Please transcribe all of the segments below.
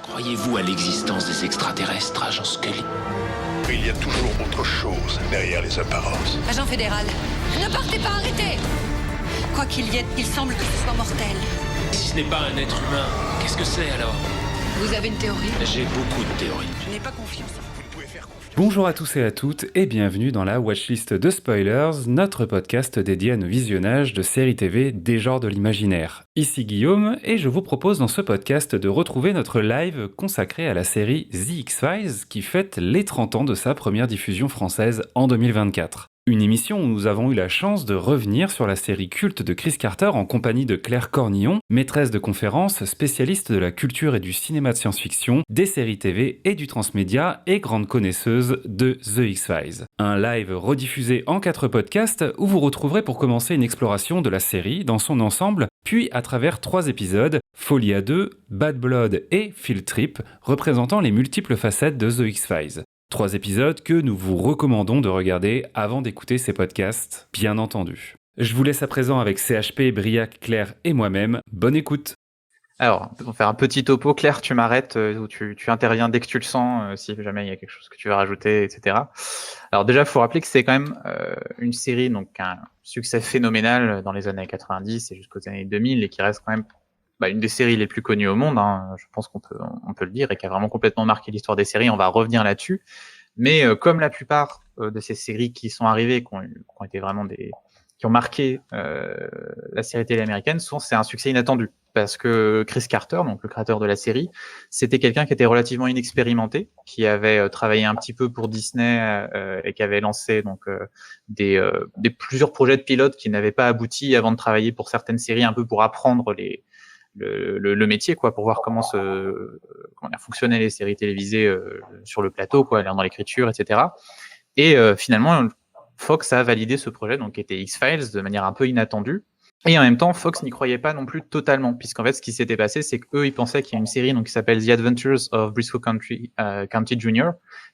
Croyez-vous à l'existence des extraterrestres, agent Scully? Il y a toujours autre chose derrière les apparences. Agent fédéral, ne partez pas, arrêtez! Quoi qu'il y ait, il semble que ce soit mortel. Si ce n'est pas un être humain, qu'est-ce que c'est alors? Vous avez une théorie? J'ai beaucoup de théories. Je n'ai pas confiance. Vous ne pouvez faire confiance. Bonjour à tous et à toutes et bienvenue dans la Watchlist de Spoilers, notre podcast dédié à nos visionnages de séries TV des genres de l'imaginaire. Ici Guillaume et je vous propose dans ce podcast de retrouver notre live consacré à la série The X-Files qui fête les 30 ans de sa première diffusion française en 2024. Une émission où nous avons eu la chance de revenir sur la série culte de Chris Carter en compagnie de Claire Cornillon, maîtresse de conférences, spécialiste de la culture et du cinéma de science-fiction, des séries TV et du transmédia et grande connaisseuse de The X-Files. Un live rediffusé en 4 podcasts où vous retrouverez pour commencer une exploration de la série dans son ensemble, puis à travers 3 épisodes, Folie à 2, Bad Blood et Field Trip, représentant les multiples facettes de The X-Files. 3 épisodes que nous vous recommandons de regarder avant d'écouter ces podcasts, bien entendu. Je vous laisse à présent avec CHP, Briac, Claire et moi-même. Bonne écoute. Alors, on va faire un petit topo. Claire, tu m'arrêtes ou tu interviens dès que tu le sens, si jamais il y a quelque chose que tu veux rajouter, etc. Alors déjà, il faut rappeler que c'est quand même une série, donc un succès phénoménal dans les années 90 et jusqu'aux années 2000 et qui reste quand même une des séries les plus connues au monde, hein, je pense qu'on peut le dire, et qui a vraiment complètement marqué l'histoire des séries. On va revenir là-dessus. Mais comme la plupart de ces séries qui sont arrivées, qui ont été vraiment qui ont marqué la série télé américaine, souvent c'est un succès inattendu. Parce que Chris Carter, donc le créateur de la série, c'était quelqu'un qui était relativement inexpérimenté, qui avait travaillé un petit peu pour Disney et qui avait lancé donc des plusieurs projets de pilotes qui n'avaient pas abouti avant de travailler pour certaines séries, un peu pour apprendre le métier, quoi, pour voir comment fonctionnaient les séries télévisées sur le plateau, quoi, dans l'écriture, etc. Et finalement, Fox a validé ce projet, donc qui était X-Files, de manière un peu inattendue. Et en même temps, Fox n'y croyait pas non plus totalement, puisqu'en fait, ce qui s'était passé, c'est qu'eux, ils pensaient qu'il y a une série donc qui s'appelle The Adventures of Briscoe County Jr.,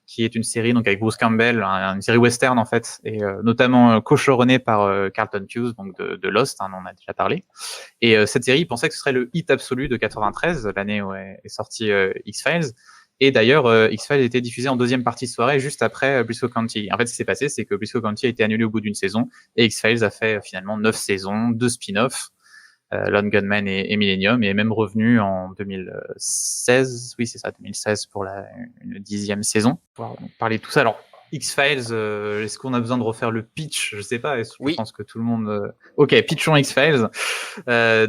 qui est une série donc avec Bruce Campbell, une série western en fait, et notamment co-showrunnée par Carlton Cuse, donc de Lost, on en a déjà parlé. Et cette série, ils pensaient que ce serait le hit absolu de 93, l'année où est sorti X-Files. Et d'ailleurs, X-Files était diffusé en deuxième partie de soirée, juste après Briscoe County. En fait, ce qui s'est passé, c'est que Briscoe County a été annulé au bout d'une saison, et X-Files a fait finalement 9 saisons, 2 spin-offs, Lone Gunman et Millennium, et est même revenu en 2016, oui c'est ça, 2016 pour une 10e saison. On va parler de tout ça. Alors, X-Files, est-ce qu'on a besoin de refaire le pitch? Je sais pas, Oui. Je pense que tout le monde... Ok, pitchons X-Files.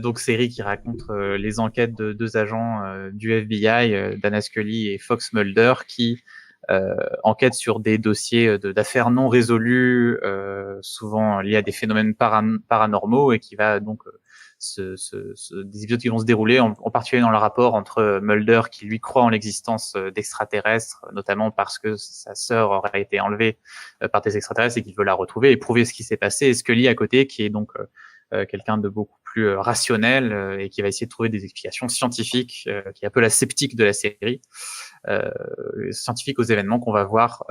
Donc, série qui raconte les enquêtes de 2 agents du FBI, Dana Scully et Fox Mulder, qui enquêtent sur des dossiers d'affaires non résolues, souvent liés à des phénomènes paranormaux, et qui va donc... des épisodes qui vont se dérouler en particulier dans le rapport entre Mulder, qui lui croit en l'existence d'extraterrestres, notamment parce que sa sœur aurait été enlevée par des extraterrestres et qu'il veut la retrouver et prouver ce qui s'est passé, et Scully à côté, qui est donc quelqu'un de beaucoup plus rationnel et qui va essayer de trouver des explications scientifiques, qui est un peu la sceptique de la série, scientifique aux événements qu'on va voir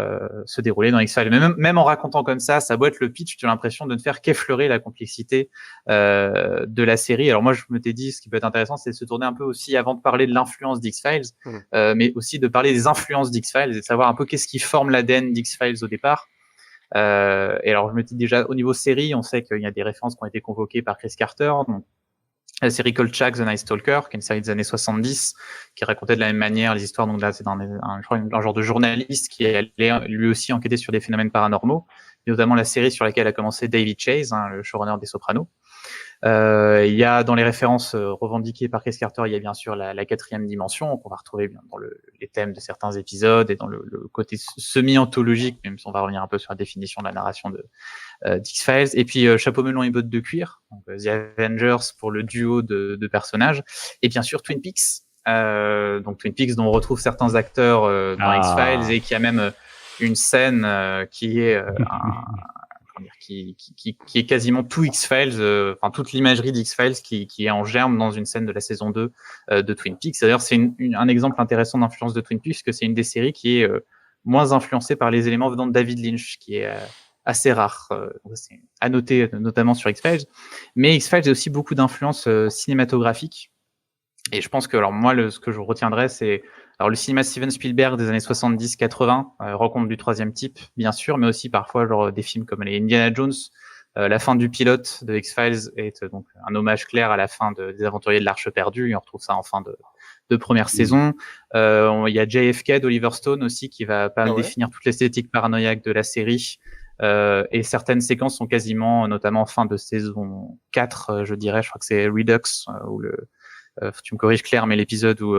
se dérouler dans X-Files. Mais même en racontant comme ça doit être le pitch, tu as l'impression de ne faire qu'effleurer la complexité de la série. Alors moi, je me t'ai dit, ce qui peut être intéressant, c'est de se tourner un peu aussi, avant de parler de l'influence d'X-Files, mais aussi de parler des influences d'X-Files et de savoir un peu qu'est-ce qui forme l'ADN d'X-Files au départ. Et alors, je me dis déjà, au niveau série, on sait qu'il y a des références qui ont été convoquées par Chris Carter, donc la série Kolchak, The Night Stalker, qui est une série des années 70, qui racontait de la même manière les histoires. Donc là, c'est un genre de journaliste qui allait lui aussi enquêter sur des phénomènes paranormaux, et notamment la série sur laquelle a commencé David Chase, le showrunner des Sopranos. Il y a dans les références revendiquées par Chris Carter, il y a bien sûr la 4e dimension qu'on va retrouver bien dans les thèmes de certains épisodes et dans le côté semi-anthologique, même si on va revenir un peu sur la définition de la narration d'X-Files. Et puis chapeau melon et bottes de cuir, donc The Avengers pour le duo de personnages, et bien sûr Twin Peaks. Donc Twin Peaks dont on retrouve certains acteurs dans X-Files, et qui a même une scène qui est qui est quasiment tout X-Files, toute l'imagerie d'X-Files qui est en germe dans une scène de la saison 2 de Twin Peaks. D'ailleurs, c'est un exemple intéressant d'influence de Twin Peaks, parce que c'est une des séries qui est moins influencée par les éléments venant de David Lynch, qui est assez rare. C'est à noter, notamment sur X-Files. Mais X-Files a aussi beaucoup d'influence cinématographique. Et je pense que, alors moi, ce que je retiendrai, c'est alors le cinéma Steven Spielberg des années 70-80, Rencontre du troisième type, bien sûr, mais aussi parfois genre des films comme les Indiana Jones. La fin du pilote de X-Files est donc un hommage clair à la fin des Aventuriers de l'Arche perdue, et on retrouve ça en fin de première saison. Il y a JFK d'Oliver Stone aussi qui va pas mal définir toute l'esthétique paranoïaque de la série. Et certaines séquences sont quasiment, notamment en fin de saison 4, je dirais, je crois que c'est Redux, où tu me corriges Claire, mais l'épisode où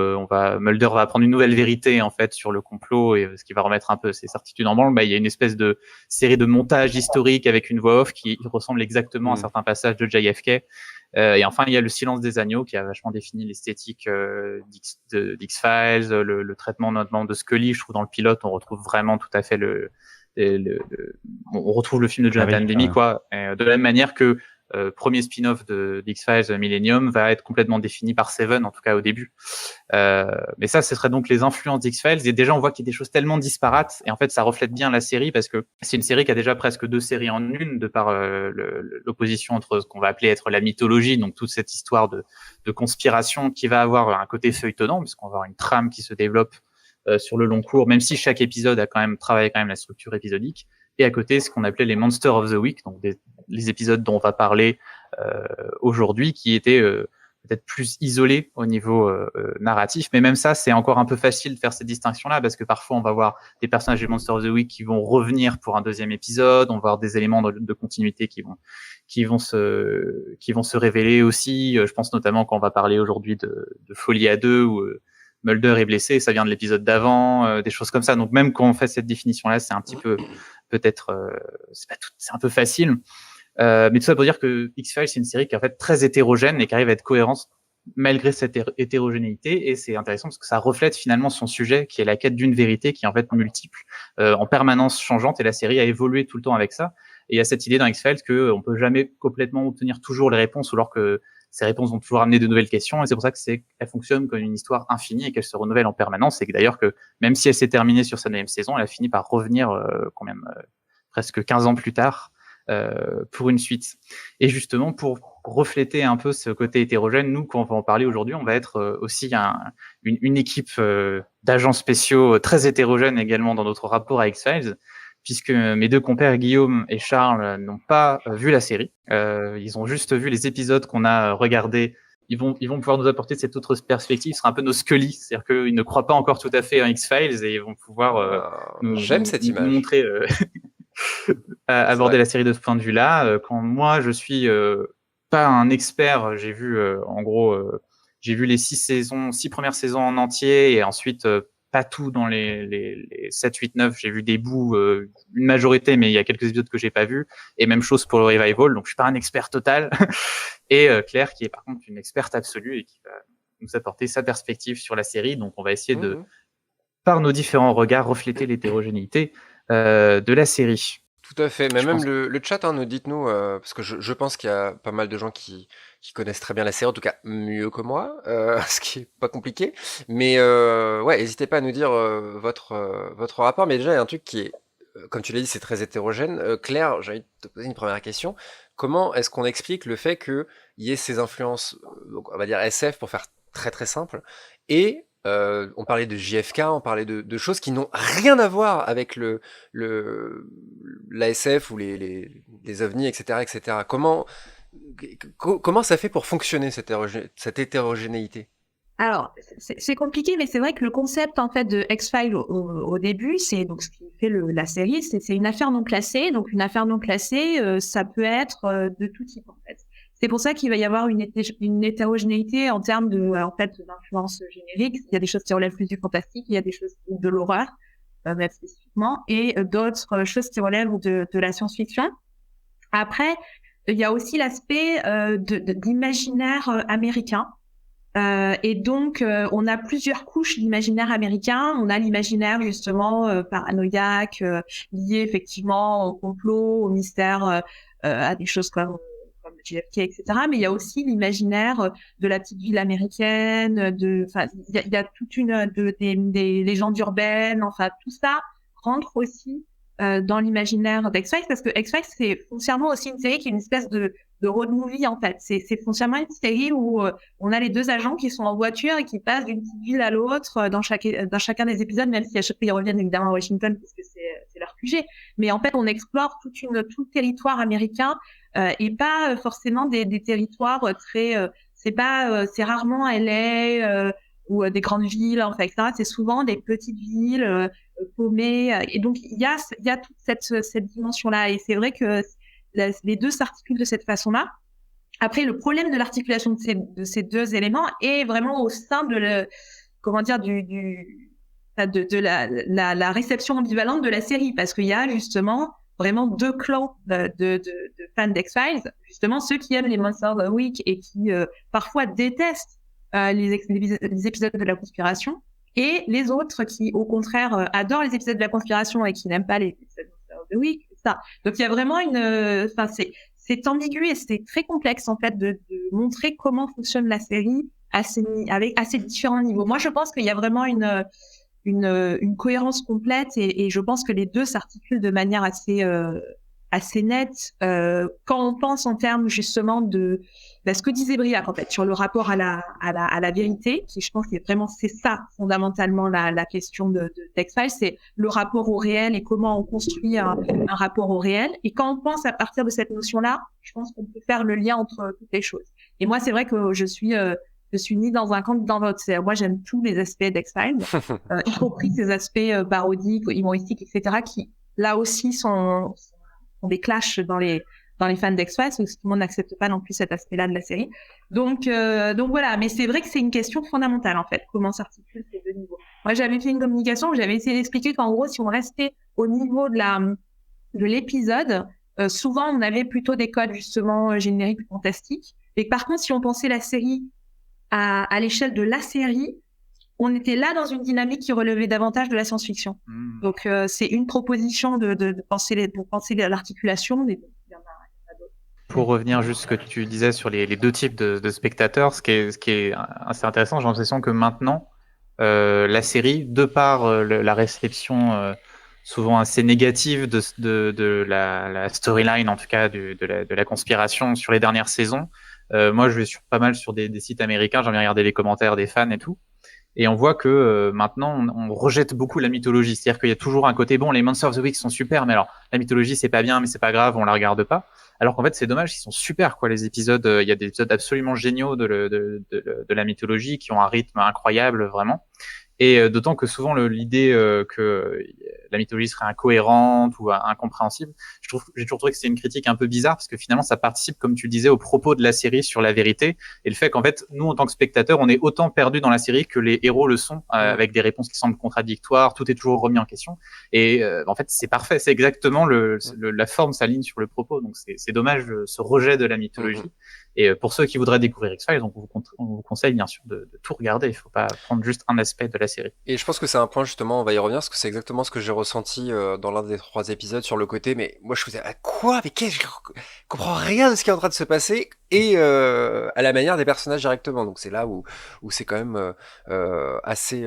Mulder va apprendre une nouvelle vérité en fait sur le complot et ce qui va remettre un peu ses certitudes en branle. Il y a une espèce de série de montages historiques avec une voix off qui ressemble exactement à certains passages de JFK. Et enfin, il y a le silence des agneaux qui a vachement défini l'esthétique d'X-Files, le traitement notamment de Scully. Je trouve dans le pilote, on retrouve vraiment tout à fait on retrouve le film de Jonathan Demme, quoi. De la même manière que premier spin-off d'X-Files Millennium va être complètement défini par Seven, en tout cas au début. Mais ça, ce serait donc les influences d'X-Files. Et déjà, on voit qu'il y a des choses tellement disparates. Et en fait, ça reflète bien la série parce que c'est une série qui a déjà presque 2 séries en une, de par l'opposition entre ce qu'on va appeler être la mythologie, donc toute cette histoire de conspiration qui va avoir un côté feuilletonnant, puisqu'on va avoir une trame qui se développe sur le long cours, même si chaque épisode a travaillé la structure épisodique. Et à côté, ce qu'on appelait les Monsters of the Week, donc les épisodes dont on va parler aujourd'hui, qui étaient peut-être plus isolés au niveau narratif. Mais même ça, c'est encore un peu facile de faire cette distinction-là, parce que parfois, on va voir des personnages des Monsters of the Week qui vont revenir pour un deuxième épisode, on va voir des éléments de continuité qui vont se révéler aussi. Je pense notamment quand on va parler aujourd'hui de Folie à deux, où Mulder est blessé, ça vient de l'épisode d'avant, des choses comme ça. Donc même quand on fait cette définition-là, c'est un petit peu, peut-être, c'est un peu facile. Mais tout ça pour dire que X-Files, c'est une série qui est en fait très hétérogène et qui arrive à être cohérente malgré cette hétérogénéité. Et c'est intéressant parce que ça reflète finalement son sujet, qui est la quête d'une vérité qui est en fait multiple, en permanence changeante. Et la série a évolué tout le temps avec ça. Et il y a cette idée dans X-Files qu'on peut jamais complètement obtenir toujours les réponses, alors que ces réponses vont toujours amener de nouvelles questions, et c'est pour ça qu'elle fonctionne comme une histoire infinie et qu'elle se renouvelle en permanence, et que d'ailleurs que même si elle s'est terminée sur sa 9e saison, elle a fini par revenir presque 15 ans plus tard pour une suite. Et justement, pour refléter un peu ce côté hétérogène, nous, quand on va en parler aujourd'hui, on va être aussi une équipe d'agents spéciaux très hétérogène également dans notre rapport à X-Files, puisque mes 2 compères Guillaume et Charles n'ont pas vu la série. Ils ont juste vu les épisodes qu'on a regardés. Ils vont pouvoir nous apporter cette autre perspective. Ce sera un peu nos Scully, c'est-à-dire qu'ils ne croient pas encore tout à fait en X-Files et ils vont pouvoir nous montrer aborder la série de ce point de vue-là. Quand moi, je suis pas un expert, j'ai vu j'ai vu les 6 premières saisons en entier, et ensuite pas tout dans les 7, 8, 9. J'ai vu des bouts, une majorité, mais il y a quelques épisodes que j'ai pas vus. Et même chose pour le Revival. Donc, je suis pas un expert total. Et Claire, qui est par contre une experte absolue et qui va nous apporter sa perspective sur la série. Donc, on va essayer par nos différents regards, refléter l'hétérogénéité de la série. Tout à fait, mais même le chat, nous dites-nous, parce que je pense qu'il y a pas mal de gens qui connaissent très bien la série, en tout cas mieux que moi, ce qui est pas compliqué, mais ouais, n'hésitez pas à nous dire votre rapport, mais déjà il y a un truc qui est, comme tu l'as dit, c'est très hétérogène. Claire, j'ai envie de te poser une première question. Comment est-ce qu'on explique le fait qu'il y ait ces influences, donc on va dire SF pour faire très très simple, et on parlait de JFK, on parlait de choses qui n'ont rien à voir avec l'ASF ou les ovnis, etc., etc. Comment ça fait pour fonctionner cette hétérogénéité? Alors, c'est compliqué, mais c'est vrai que le concept en fait de X-Files au début, c'est donc ce qui fait la série, c'est une affaire non classée. Donc une affaire non classée, ça peut être de tout type en fait. C'est pour ça qu'il va y avoir une hétérogénéité en termes d'influence générique. Il y a des choses qui relèvent plus du fantastique, il y a des choses de l'horreur, même spécifiquement, et d'autres choses qui relèvent de la science-fiction. Après, il y a aussi l'aspect d'imaginaire américain. Et donc, on a plusieurs couches d'imaginaire américain. On a l'imaginaire justement paranoïaque, lié effectivement au complot, au mystère, à des choses comme JFK, etc. Mais il y a aussi l'imaginaire de la petite ville américaine, il y a toute des légendes urbaines, enfin tout ça rentre aussi dans l'imaginaire d'X-Files, parce que X-Files c'est foncièrement aussi une série qui est une espèce de road movie en fait. C'est foncièrement une série où on a les deux agents qui sont en voiture et qui passent d'une petite ville à l'autre dans chacun des épisodes, même si à chaque fois ils reviennent évidemment à Washington parce que c'est leur QG. Mais en fait, on explore tout le territoire américain et pas forcément des territoires très. C'est rarement LA ou des grandes villes, en fait, etc. C'est souvent des petites villes paumées. Et donc il y a toute cette dimension-là. Et c'est vrai que les deux s'articulent de cette façon-là. Après, le problème de l'articulation de ces deux éléments est vraiment au sein de la réception ambivalente de la série, parce qu'il y a justement vraiment deux clans de fans d'X-Files, justement ceux qui aiment les Monsters of the Week et qui parfois détestent les épisodes de la conspiration, et les autres qui, au contraire, adorent les épisodes de la conspiration et qui n'aiment pas les épisodes de Monsters of the Week. Ça. Donc il y a vraiment c'est ambigu et c'est très complexe en fait de montrer comment fonctionne la série avec assez différents niveaux. Moi, je pense qu'il y a vraiment une cohérence complète et je pense que les deux s'articulent de manière assez nette quand on pense en termes justement de ce que disait Briac en fait sur le rapport à la vérité, qui je pense que c'est ça fondamentalement la question de X-Files, c'est le rapport au réel et comment on construit un rapport au réel. Et quand on pense à partir de cette notion-là, je pense qu'on peut faire le lien entre toutes les choses. Et moi, c'est vrai que je suis ni dans un camp ni dans l'autre. Moi, j'aime tous les aspects d'X-Files, y compris ces aspects parodiques, humoristiques, etc., qui là aussi sont des clashs dans les fans d'X-Files, parce que tout le monde n'accepte pas non plus cet aspect-là de la série. Donc voilà, mais c'est vrai que c'est une question fondamentale en fait, comment s'articulent ces deux niveaux. Moi, j'avais fait une communication où j'avais essayé d'expliquer qu'en gros, si on restait au niveau de l'épisode, souvent on avait plutôt des codes justement génériques fantastiques. Et par contre, si on pensait la série à l'échelle de la série, on était là dans une dynamique qui relevait davantage de la science-fiction. Donc c'est une proposition de penser l'articulation. Pour revenir juste à ce que tu disais sur les deux types de spectateurs, ce qui est assez intéressant, j'ai l'impression que maintenant, la série, de par la réception souvent assez négative de la storyline, en tout cas de la conspiration sur les dernières saisons, moi je vais pas mal sur des sites américains, j'aime bien regarder les commentaires des fans et tout. Et on voit que maintenant, on rejette beaucoup la mythologie. C'est-à-dire qu'il y a toujours un côté, bon, les Monsters of the Week sont super, mais alors, la mythologie, c'est pas bien, mais c'est pas grave, on la regarde pas. Alors qu'en fait, c'est dommage, ils sont super, quoi, les épisodes. Il y a des épisodes absolument géniaux de la mythologie qui ont un rythme incroyable, vraiment. Et d'autant que souvent, l'idée que la mythologie serait incohérente ou incompréhensible, j'ai toujours trouvé que c'est une critique un peu bizarre, parce que finalement, ça participe, comme tu le disais, au propos de la série sur la vérité, et le fait qu'en fait, nous, en tant que spectateurs, on est autant perdus dans la série que les héros le sont, avec des réponses qui semblent contradictoires, tout est toujours remis en question, et en fait, c'est parfait, c'est exactement la forme s'aligne sur le propos, donc c'est dommage ce rejet de la mythologie. Et pour ceux qui voudraient découvrir X-Files, donc on vous conseille bien sûr de tout regarder. Il ne faut pas prendre juste un aspect de la série. Et je pense que c'est un point justement, on va y revenir, parce que c'est exactement ce que j'ai ressenti dans l'un des 3 épisodes sur le côté. Mais moi je faisais quoi? Mais qu'est-ce que je comprends rien de ce qui est en train de se passer, et à la manière des personnages directement. Donc c'est là où c'est quand même assez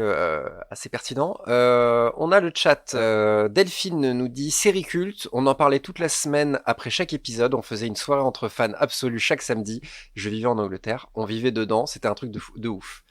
pertinent. On a le chat. Delphine nous dit série culte. On en parlait toute la semaine après chaque épisode. On faisait une soirée entre fans absolus chaque samedi. Je vivais en Angleterre, on vivait dedans, c'était un truc de ouf.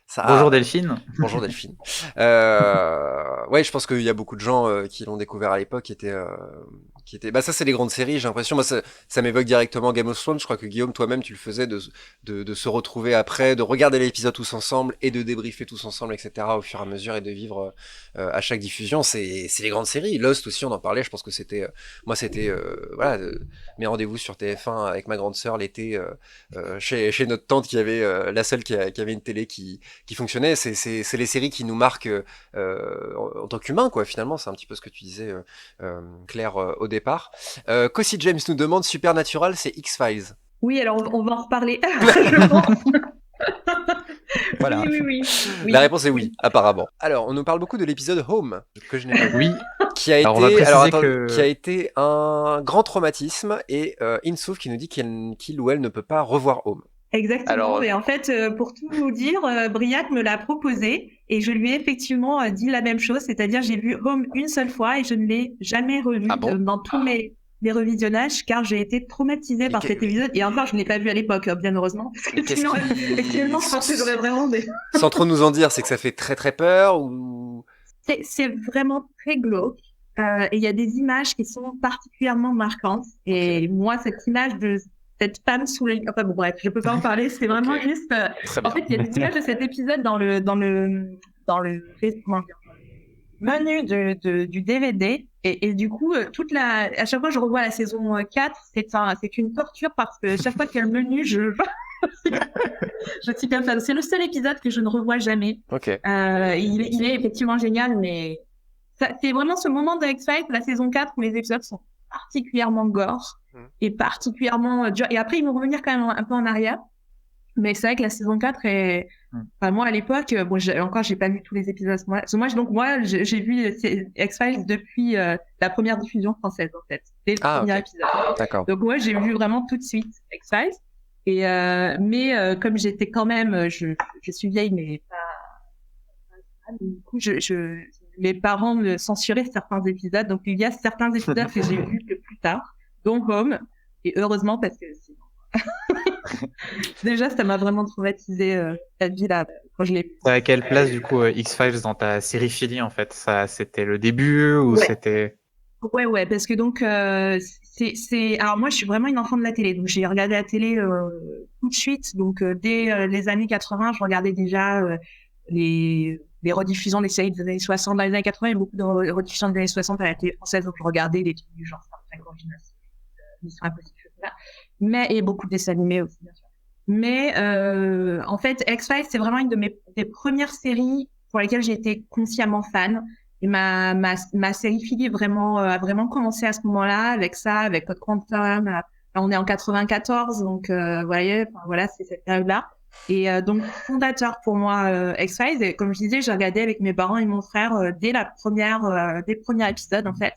Ça, bonjour Delphine. Bonjour Delphine. Ouais, je pense qu'il y a beaucoup de gens qui l'ont découvert à l'époque, qui étaient bah ça c'est les grandes séries, j'ai l'impression. Moi ça m'évoque directement Game of Thrones. Je crois que Guillaume, toi-même tu le faisais de se retrouver après, de regarder l'épisode tous ensemble et de débriefer tous ensemble, etc. au fur et à mesure, et de vivre à chaque diffusion. C'est les grandes séries. Lost aussi, on en parlait. Je pense que c'était moi c'était voilà, mes rendez-vous sur TF1 avec ma grande sœur l'été chez notre tante qui avait la seule qui avait une télé qui fonctionnait. C'est les séries qui nous marquent en tant qu'humains, quoi. Finalement, c'est un petit peu ce que tu disais, Claire, au départ. Cossy James nous demande Supernatural, c'est X-Files. Oui, alors on va en reparler. Je pense. Voilà. Oui. La réponse est oui, apparemment. Alors, on nous parle beaucoup de l'épisode Home, que je n'ai pas vu. Oui. Qui a été un grand traumatisme, et Insouf qui nous dit qu'il ou elle ne peut pas revoir Home. Exactement. Alors, et en fait, pour tout vous dire, Briac me l'a proposé et je lui ai effectivement dit la même chose, c'est-à-dire j'ai vu Home une seule fois et je ne l'ai jamais revu. Ah bon? Dans tous les revisionnages car j'ai été traumatisée par cet épisode. Et encore, je ne l'ai pas vu à l'époque, bien heureusement. Parce que sinon, actuellement, je pense que j'aurais vraiment des... Sans trop nous en dire, c'est que ça fait très très peur ou... C'est vraiment très glauque. Et il y a des images qui sont particulièrement marquantes. Et moi, cette image de cette femme sous les... Enfin bon, bref, je peux pas en parler. C'est vraiment juste... En fait, il y a des images de cet épisode dans le comment dire, menu du DVD. Et du coup, à chaque fois que je revois la saison 4, c'est une torture parce que chaque fois qu'il y a le menu, je suis comme ça. C'est le seul épisode que je ne revois jamais. Ok. Il est effectivement génial, mais c'est vraiment ce moment de X-Files, la saison 4, où les épisodes sont particulièrement gore et particulièrement durs. Et après, ils vont revenir quand même un peu en arrière. Mais c'est vrai que la saison 4 est... Enfin, moi, à l'époque, bon, j'ai pas vu tous les épisodes à ce moment-là. Parce que moi, j'ai vu X-Files depuis la première diffusion française, en fait. Dès le premier épisode. D'accord. Donc, moi, j'ai vu vraiment tout de suite X-Files. Mais comme j'étais quand même... Je suis vieille, mais pas... Du coup, mes parents me censuraient certains épisodes. Donc, il y a certains épisodes que j'ai vus que plus tard, dont Home. Et heureusement, parce que... Déjà, ça m'a vraiment traumatisé cette vie-là quand je l'ai vu. À quelle place, du coup, X-Files dans ta sériphilie, en fait? Ça, c'était le début ou c'était... Ouais, parce que donc, alors moi, je suis vraiment une enfant de la télé, donc j'ai regardé la télé tout de suite. Donc, dès les années 80, je regardais déjà les rediffusions des séries des années 60 dans les années 80 et beaucoup de rediffusions des années 60 à la télé française, donc je regardais des trucs du genre Star Trek Original, Mission Impossible, etc. Et beaucoup de dessins animés aussi, bien sûr. Mais en fait, X-Files, c'est vraiment une des premières séries pour lesquelles j'ai été consciemment fan. Et ma série fille a vraiment commencé à ce moment-là, avec ça, avec Code Quantum. On est en 94, donc voilà, c'est cette période-là. Et donc, fondateur pour moi, X-Files. Et comme je disais, j'ai regardé avec mes parents et mon frère dès le premier épisode, en fait.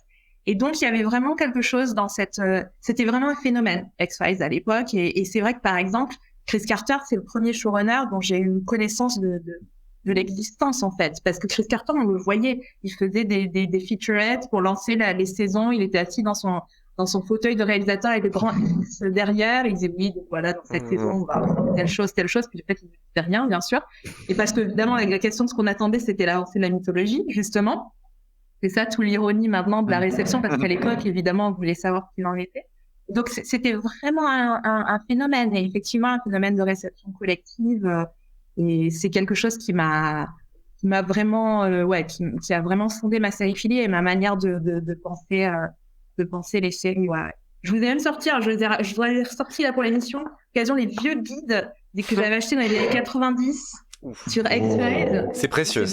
Et donc, il y avait vraiment quelque chose dans c'était vraiment un phénomène, X-Files, à l'époque. Et c'est vrai que, par exemple, Chris Carter, c'est le premier showrunner dont j'ai eu connaissance de l'existence, en fait. Parce que Chris Carter, on le voyait, il faisait des featurettes pour lancer les saisons. Il était assis dans son fauteuil de réalisateur avec le grand X derrière. Il disait, oui, donc voilà, dans cette saison, on va telle chose. Puis en fait, il ne faisait rien, bien sûr. Et parce que, évidemment, la question de ce qu'on attendait, c'était l'avancée de la mythologie, justement. C'est ça, toute l'ironie maintenant de la réception, parce qu'à l'époque, évidemment, on voulait savoir qui en était. Donc, c'était vraiment un phénomène, et effectivement, un phénomène de réception collective. Et c'est quelque chose qui m'a vraiment, qui a vraiment fondé ma sériphilie et ma manière de penser les séries. Ouais. Je vous ai même sorti, je vous ai ressorti là pour l'émission, l'occasion les vieux guides que j'avais achetés dans les années 90. Sur X-Files. C'est précieux.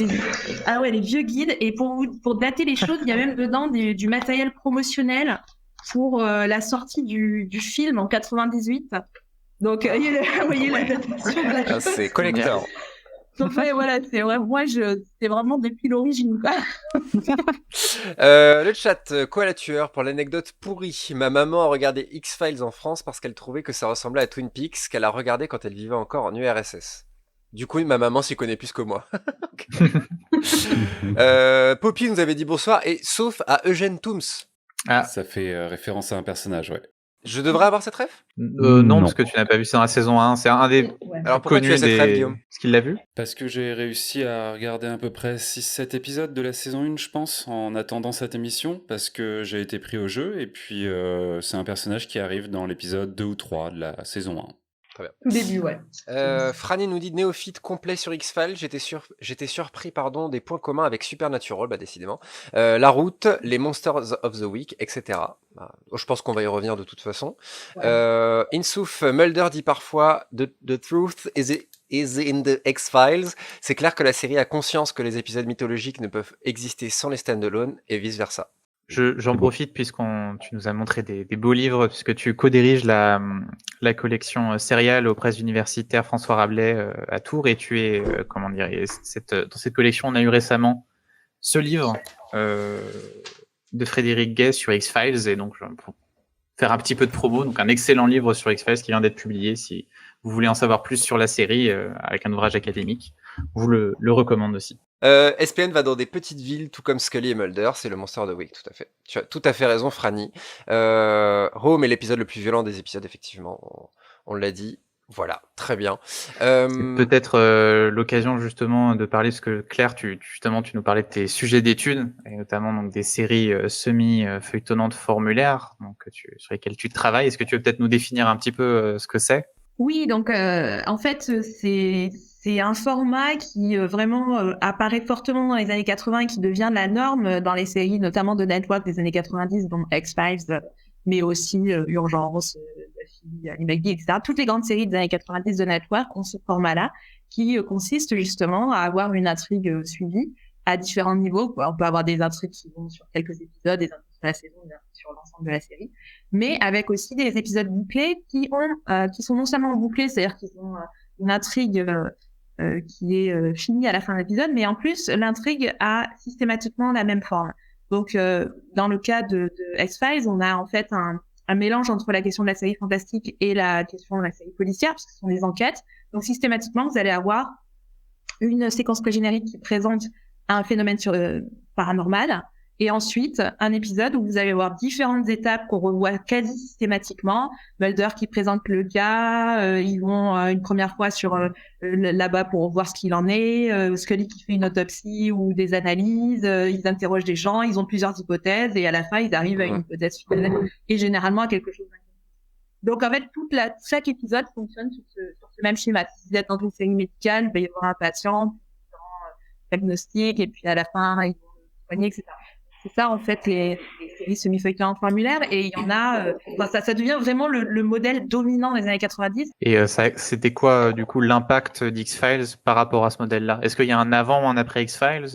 Ah ouais, les vieux guides. Et pour dater les choses, il y a même dedans du matériel promotionnel pour la sortie du film en 98. Donc, vous voyez la datation. C'est collector. Donc, voilà, c'est vrai. Moi, c'est vraiment depuis l'origine, quoi. Le chat, quoi la tueur pour l'anecdote pourrie. Ma maman a regardé X-Files en France parce qu'elle trouvait que ça ressemblait à Twin Peaks qu'elle a regardé quand elle vivait encore en URSS. Du coup, ma maman s'y connaît plus que moi. Poppy nous avait dit bonsoir, et sauf à Eugène Tooms. Ah. Ça fait référence à un personnage, ouais. Je devrais avoir cette ref ? Non, parce que tu n'as pas vu ça dans la saison 1. C'est un des Alors pourquoi tu as cette ref, Guillaume ? Est-ce qu'il l'a vu ? Parce que j'ai réussi à regarder à peu près 6-7 épisodes de la saison 1, je pense, en attendant cette émission, parce que j'ai été pris au jeu, et puis c'est un personnage qui arrive dans l'épisode 2 ou 3 de la saison 1. Très bien. Tout début, ouais. Franny nous dit néophyte complet sur X-Files. J'étais surpris, des points communs avec Supernatural, décidément. La route, les Monsters of the Week, etc. Je pense qu'on va y revenir de toute façon. Ouais. Insouf Mulder dit parfois The truth is in the X-Files. C'est clair que la série a conscience que les épisodes mythologiques ne peuvent exister sans les stand-alone et vice-versa. J'en profite tu nous as montré des beaux livres, puisque tu co-diriges la collection Serial aux presses universitaires François Rabelais à Tours, et tu es, dans cette collection, on a eu récemment ce livre de Frédéric Gay sur X-Files, et donc pour faire un petit peu de promo, donc un excellent livre sur X-Files qui vient d'être publié. Si vous voulez en savoir plus sur la série avec un ouvrage académique, je vous le recommande aussi. SPN va dans des petites villes, tout comme Scully et Mulder. C'est le Monster of the Week, tout à fait. Tu as tout à fait raison, Franny. Home est l'épisode le plus violent des épisodes, effectivement. On l'a dit. Voilà, très bien. C'est peut-être l'occasion justement de parler, parce que Claire, justement, tu nous parlais de tes sujets d'études, et notamment donc des séries semi-feuilletonnantes formulaires, donc sur lesquelles tu travailles. Est-ce que tu veux peut-être nous définir un petit peu ce que c'est? Oui, donc en fait, c'est un format qui vraiment apparaît fortement dans les années 80 et qui devient la norme dans les séries, notamment de Network des années 90, dont X-Files, mais aussi Urgence, Buffy, McGee, etc. Toutes les grandes séries des années 90 de Network ont ce format-là qui consiste justement à avoir une intrigue suivie à différents niveaux. On peut avoir des intrigues qui vont sur quelques épisodes, des intrigues sur la saison, des intrigues sur l'ensemble de la série, mais avec aussi des épisodes bouclés qui sont non seulement bouclés, c'est-à-dire qu'ils ont une intrigue qui est finie à la fin de l'épisode, mais en plus l'intrigue a systématiquement la même forme. Donc dans le cas de X-Files, on a en fait un mélange entre la question de la série fantastique et la question de la série policière, parce que ce sont des enquêtes. Donc systématiquement, vous allez avoir une séquence pré-générique qui présente un phénomène paranormal, et ensuite un épisode où vous allez avoir différentes étapes qu'on revoit quasi systématiquement. Mulder qui présente le cas, ils vont une première fois sur là-bas pour voir ce qu'il en est, Scully qui fait une autopsie ou des analyses, ils interrogent des gens, ils ont plusieurs hypothèses, et à la fin ils arrivent à une hypothèse finale et généralement à quelque chose. Donc en fait chaque épisode fonctionne sur ce même schéma. Si vous êtes dans une série médicale, il va y avoir un patient, diagnostic, et puis à la fin ils vont le soigner, etc. C'est ça en fait les séries semi-feuilletonnantes formulaires, et il y en a ça devient vraiment le modèle dominant des années 90. Et c'était quoi du coup l'impact d'X-Files par rapport à ce modèle-là? Est-ce qu'il y a un avant ou un après X-Files?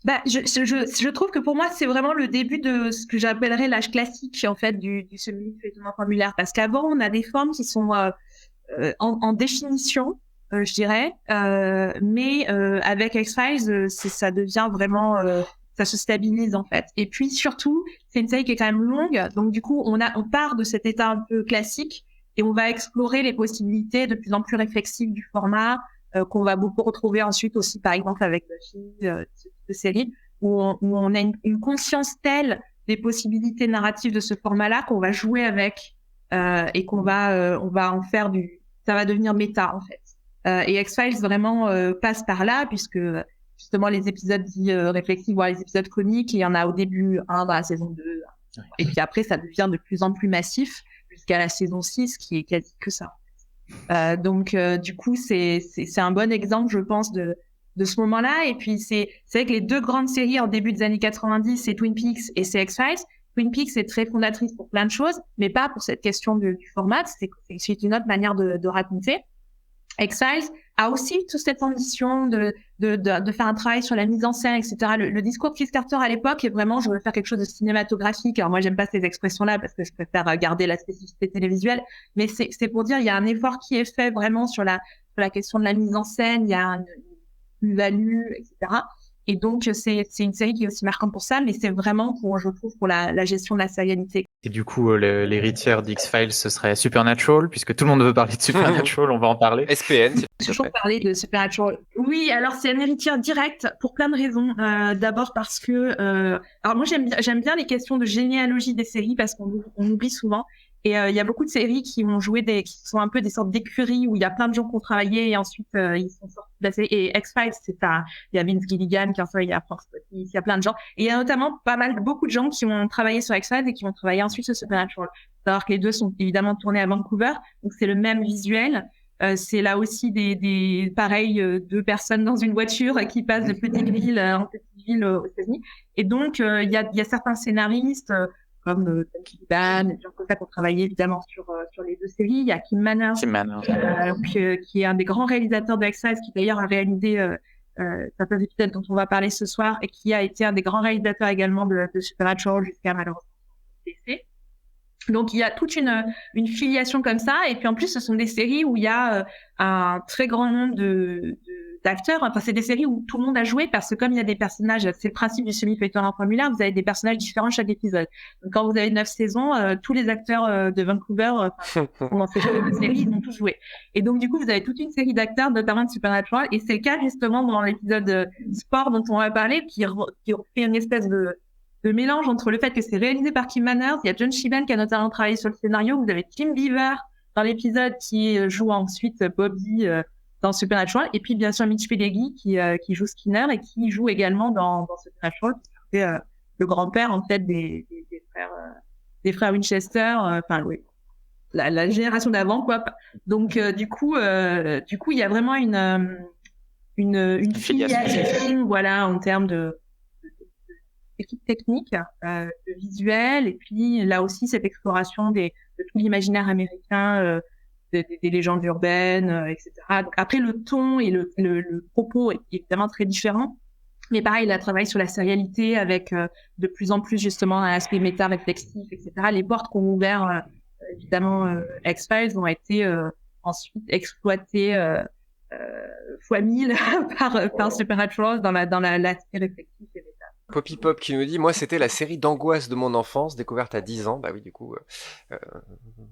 Je trouve que pour moi c'est vraiment le début de ce que j'appellerais l'âge classique en fait du semi-feuilletonnant formulaire, parce qu'avant on a des formes qui sont en définition, je dirais, mais avec X-Files ça devient vraiment ça se stabilise en fait. Et puis surtout, c'est une série qui est quand même longue, donc du coup on part de cet état un peu classique et on va explorer les possibilités de plus en plus réflexives du format, qu'on va beaucoup retrouver ensuite aussi par exemple avec Buffy, ce type de série où on a une conscience telle des possibilités narratives de ce format-là qu'on va jouer avec et qu'on va on va en faire ça va devenir méta en fait. Et X-Files vraiment passe par là, puisque justement les épisodes dits réflexifs, voire les épisodes comiques, il y en a au début un dans la saison 2, et puis après ça devient de plus en plus massif jusqu'à la saison 6 qui est quasi que ça. Donc du coup c'est un bon exemple je pense de ce moment-là. Et puis c'est vrai que les deux grandes séries en début des années 90, c'est Twin Peaks et c'est X-Files. Twin Peaks est très fondatrice pour plein de choses, mais pas pour cette question du format, c'est une autre manière de raconter. X-Files a aussi toute cette ambition de faire un travail sur la mise en scène, etc. Le discours de Chris Carter à l'époque est vraiment, je veux faire quelque chose de cinématographique. Alors moi, j'aime pas ces expressions-là parce que je préfère garder la spécificité télévisuelle, mais c'est pour dire, il y a un effort qui est fait vraiment sur la question de la mise en scène, il y a une plus-value, etc. Et donc, c'est une série qui est aussi marquante pour ça, mais c'est vraiment je trouve, pour la gestion de la sérialité. Et du coup, l'héritière d'X-Files, ce serait Supernatural, puisque tout le monde veut parler de Supernatural, on va en parler. SPN, toujours parler de Supernatural. Oui, alors c'est une héritière directe pour plein de raisons. D'abord parce que, alors moi j'aime bien les questions de généalogie des séries parce qu'on oublie souvent. Et il y a beaucoup de séries qui ont joué qui sont un peu des sortes d'écuries où il y a plein de gens qui ont travaillé et ensuite ils sont sortis de la série. Et X-Files, il y a Vince Gilligan qui en fait, il y a Frank Spotty, il y a plein de gens. Et il y a notamment beaucoup de gens qui ont travaillé sur X-Files et qui ont travaillé ensuite sur Supernatural. Alors que les deux sont évidemment tournés à Vancouver, donc c'est le même visuel. C'est là aussi deux personnes dans une voiture qui passent de petite ville en petite ville aux États-Unis. Et donc il y a certains scénaristes comme Kim Ban, des gens comme ça qui ont travaillé évidemment sur les deux séries. Il y a Kim Manners, qui est un des grands réalisateurs de X-Files, qui d'ailleurs a réalisé certains épisodes dont on va parler ce soir, et qui a été un des grands réalisateurs également de Supernatural jusqu'à malheureusement son décès. Donc il y a toute une filiation comme ça, et puis en plus ce sont des séries où il y a un très grand nombre d'acteurs. Enfin, c'est des séries où tout le monde a joué, parce que comme il y a des personnages, c'est le principe du semi-feuilleton formulaire, vous avez des personnages différents chaque épisode. Donc quand vous avez 9 saisons, tous les acteurs de Vancouver dans ces séries, ils ont tous joué. Et donc du coup, vous avez toute une série d'acteurs, notamment de Supernatural, et c'est le cas justement dans l'épisode sport dont on va parler, qui fait une espèce de mélange entre le fait que c'est réalisé par Kim Manners, il y a John Shiban qui a notamment travaillé sur le scénario, vous avez Kim Beaver dans l'épisode qui joue ensuite Bobby dans Supernatural, et puis bien sûr Mitch Pileggi qui joue Skinner et qui joue également dans Supernatural, c'est le grand-père en fait des frères Winchester, enfin oui, la génération d'avant quoi. Donc du coup il y a vraiment une filiation, voilà, en termes d'équipe technique, de visuel, et puis là aussi cette exploration de tout l'imaginaire américain, des légendes urbaines, etc. Donc après le ton et le propos est évidemment très différent, mais pareil, il a travaillé sur la sérialité avec de plus en plus justement un aspect méta-réflexif, etc. Les portes qu'ont ouvert évidemment X-Files ont été ensuite exploitées fois 1000 par Supernatural dans l'aspect réflexif et méta. Poppy Pop qui nous dit, moi c'était la série d'angoisse de mon enfance, découverte à 10 ans. Bah oui, du coup,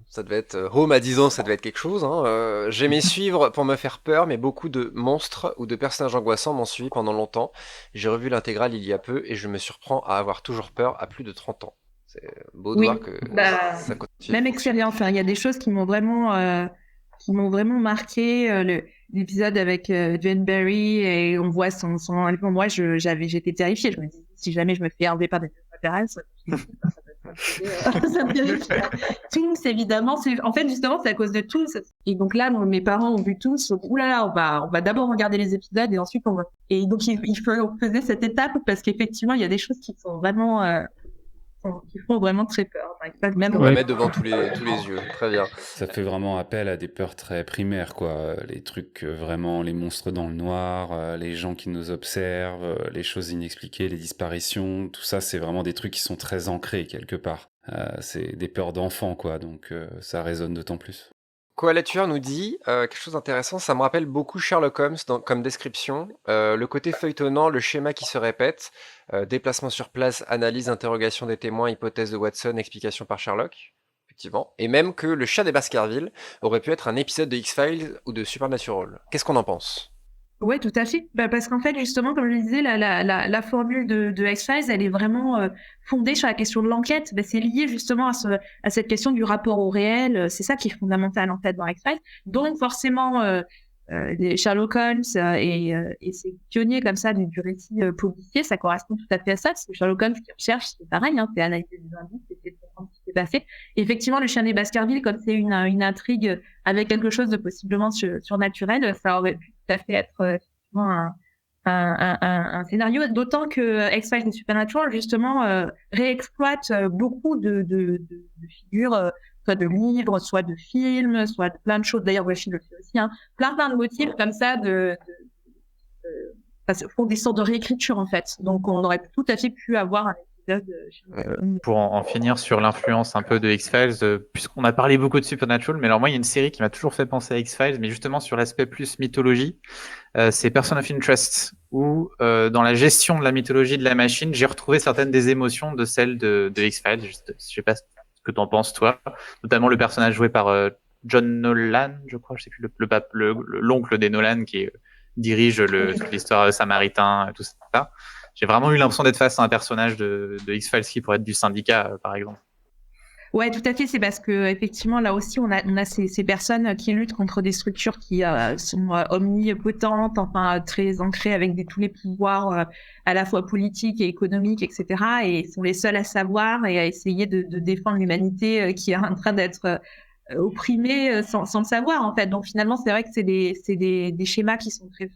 ça devait être Home à 10 ans, ça devait être quelque chose. Hein. J'aimais suivre pour me faire peur, mais beaucoup de monstres ou de personnages angoissants m'ont suivi pendant longtemps. J'ai revu l'intégrale il y a peu et je me surprends à avoir toujours peur à plus de 30 ans. C'est beau de voir que ça continue. Même expérience, hein. Il y a des choses qui m'ont vraiment marqué. L'épisode avec Jane Berry, et on voit son enlèvement. Moi, j'étais terrifiée. Je me dis, si jamais je me fais enlever par des extraterrestres, ça me terrifie. Toons, évidemment, en fait, justement, c'est à cause de Toons. Et donc là, mes parents ont vu Toons. Oulala, on va d'abord regarder les épisodes et ensuite on va. Et donc, on faisait cette étape parce qu'effectivement, il y a des choses qui sont vraiment. Qui font vraiment très peur. Même on va mettre devant tous les yeux. Très bien. Ça fait vraiment appel à des peurs très primaires, quoi. Les trucs vraiment, les monstres dans le noir, les gens qui nous observent, les choses inexpliquées, les disparitions, tout ça, c'est vraiment des trucs qui sont très ancrés quelque part. C'est des peurs d'enfants, quoi. Donc ça résonne d'autant plus. Koala Tueur nous dit quelque chose d'intéressant, ça me rappelle beaucoup Sherlock Holmes comme description, le côté feuilletonnant, le schéma qui se répète, déplacement sur place, analyse, interrogation des témoins, hypothèse de Watson, explication par Sherlock, effectivement, et même que le chat des Baskerville aurait pu être un épisode de X-Files ou de Supernatural. Qu'est-ce qu'on en pense ? Ouais, tout à fait. Parce qu'en fait, justement, comme je le disais, la formule de X-Files, elle est vraiment fondée sur la question de l'enquête. C'est lié justement à cette question du rapport au réel. C'est ça qui est fondamental en fait dans X-Files. Donc forcément, Sherlock Holmes et ces pionniers comme ça du récit policier, ça correspond tout à fait à ça. Parce que Sherlock Holmes qui recherche, c'est pareil, hein, c'est analyser des indices, c'est comprendre ce qui s'est passé. Et effectivement, le chien des Baskerville, comme c'est une intrigue avec quelque chose de possiblement surnaturel, ça aurait pu tout à fait être un scénario, d'autant que X-Files et Supernatural justement réexploitent beaucoup de figures, soit de livres, soit de films, soit de plein de choses. D'ailleurs, Buffy le fait aussi, hein. Plein de motifs comme ça font des sortes de réécriture en fait. Donc on aurait tout à fait pu avoir un épisode. Pour en finir sur l'influence un peu de X-Files, puisqu'on a parlé beaucoup de Supernatural, mais alors moi il y a une série qui m'a toujours fait penser à X-Files, mais justement sur l'aspect plus mythologie, c'est Person of Interest, où dans la gestion de la mythologie de la machine, j'ai retrouvé certaines des émotions de celles de X-Files. Je sais pas ce que t'en penses toi, notamment le personnage joué par John Nolan, je crois, je sais plus, l'oncle des Nolan qui dirige toute l'histoire samaritain, tout ça. J'ai vraiment eu l'impression d'être face à un personnage de X-Files qui pourrait être du syndicat, par exemple. Ouais, tout à fait. C'est parce que effectivement, là aussi, on a ces personnes qui luttent contre des structures qui sont omnipotentes, enfin très ancrées avec tous les pouvoirs à la fois politiques et économiques, etc. Et sont les seuls à savoir et à essayer de défendre l'humanité qui est en train d'être opprimée sans le savoir, en fait. Donc finalement, c'est vrai que c'est des schémas qui sont très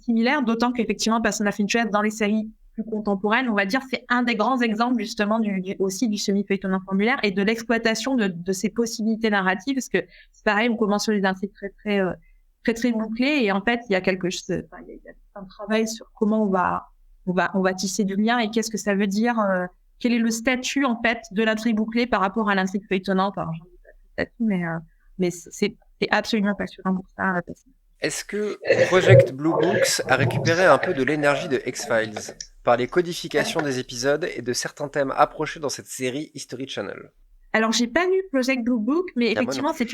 similaires, d'autant qu'effectivement, Person of Interest dans les séries plus contemporaines, on va dire, c'est un des grands exemples justement aussi du semi-feuilleton formulaire et de l'exploitation de ces possibilités narratives, parce que c'est pareil, on commence sur des intrigues très bouclées, et en fait, il y a quelque chose, il y a un travail sur comment on va tisser du lien et qu'est-ce que ça veut dire quel est le statut en fait de l'intrigue bouclée par rapport à l'intrigue feuilletonnante. Alors, j'en dis pas tout statut, mais c'est absolument passionnant pour ça. Est-ce que Project Blue Books a récupéré un peu de l'énergie de X-Files par les codifications des épisodes et de certains thèmes approchés dans cette série History Channel? Alors, j'ai pas lu Project Blue Book, mais effectivement, c'est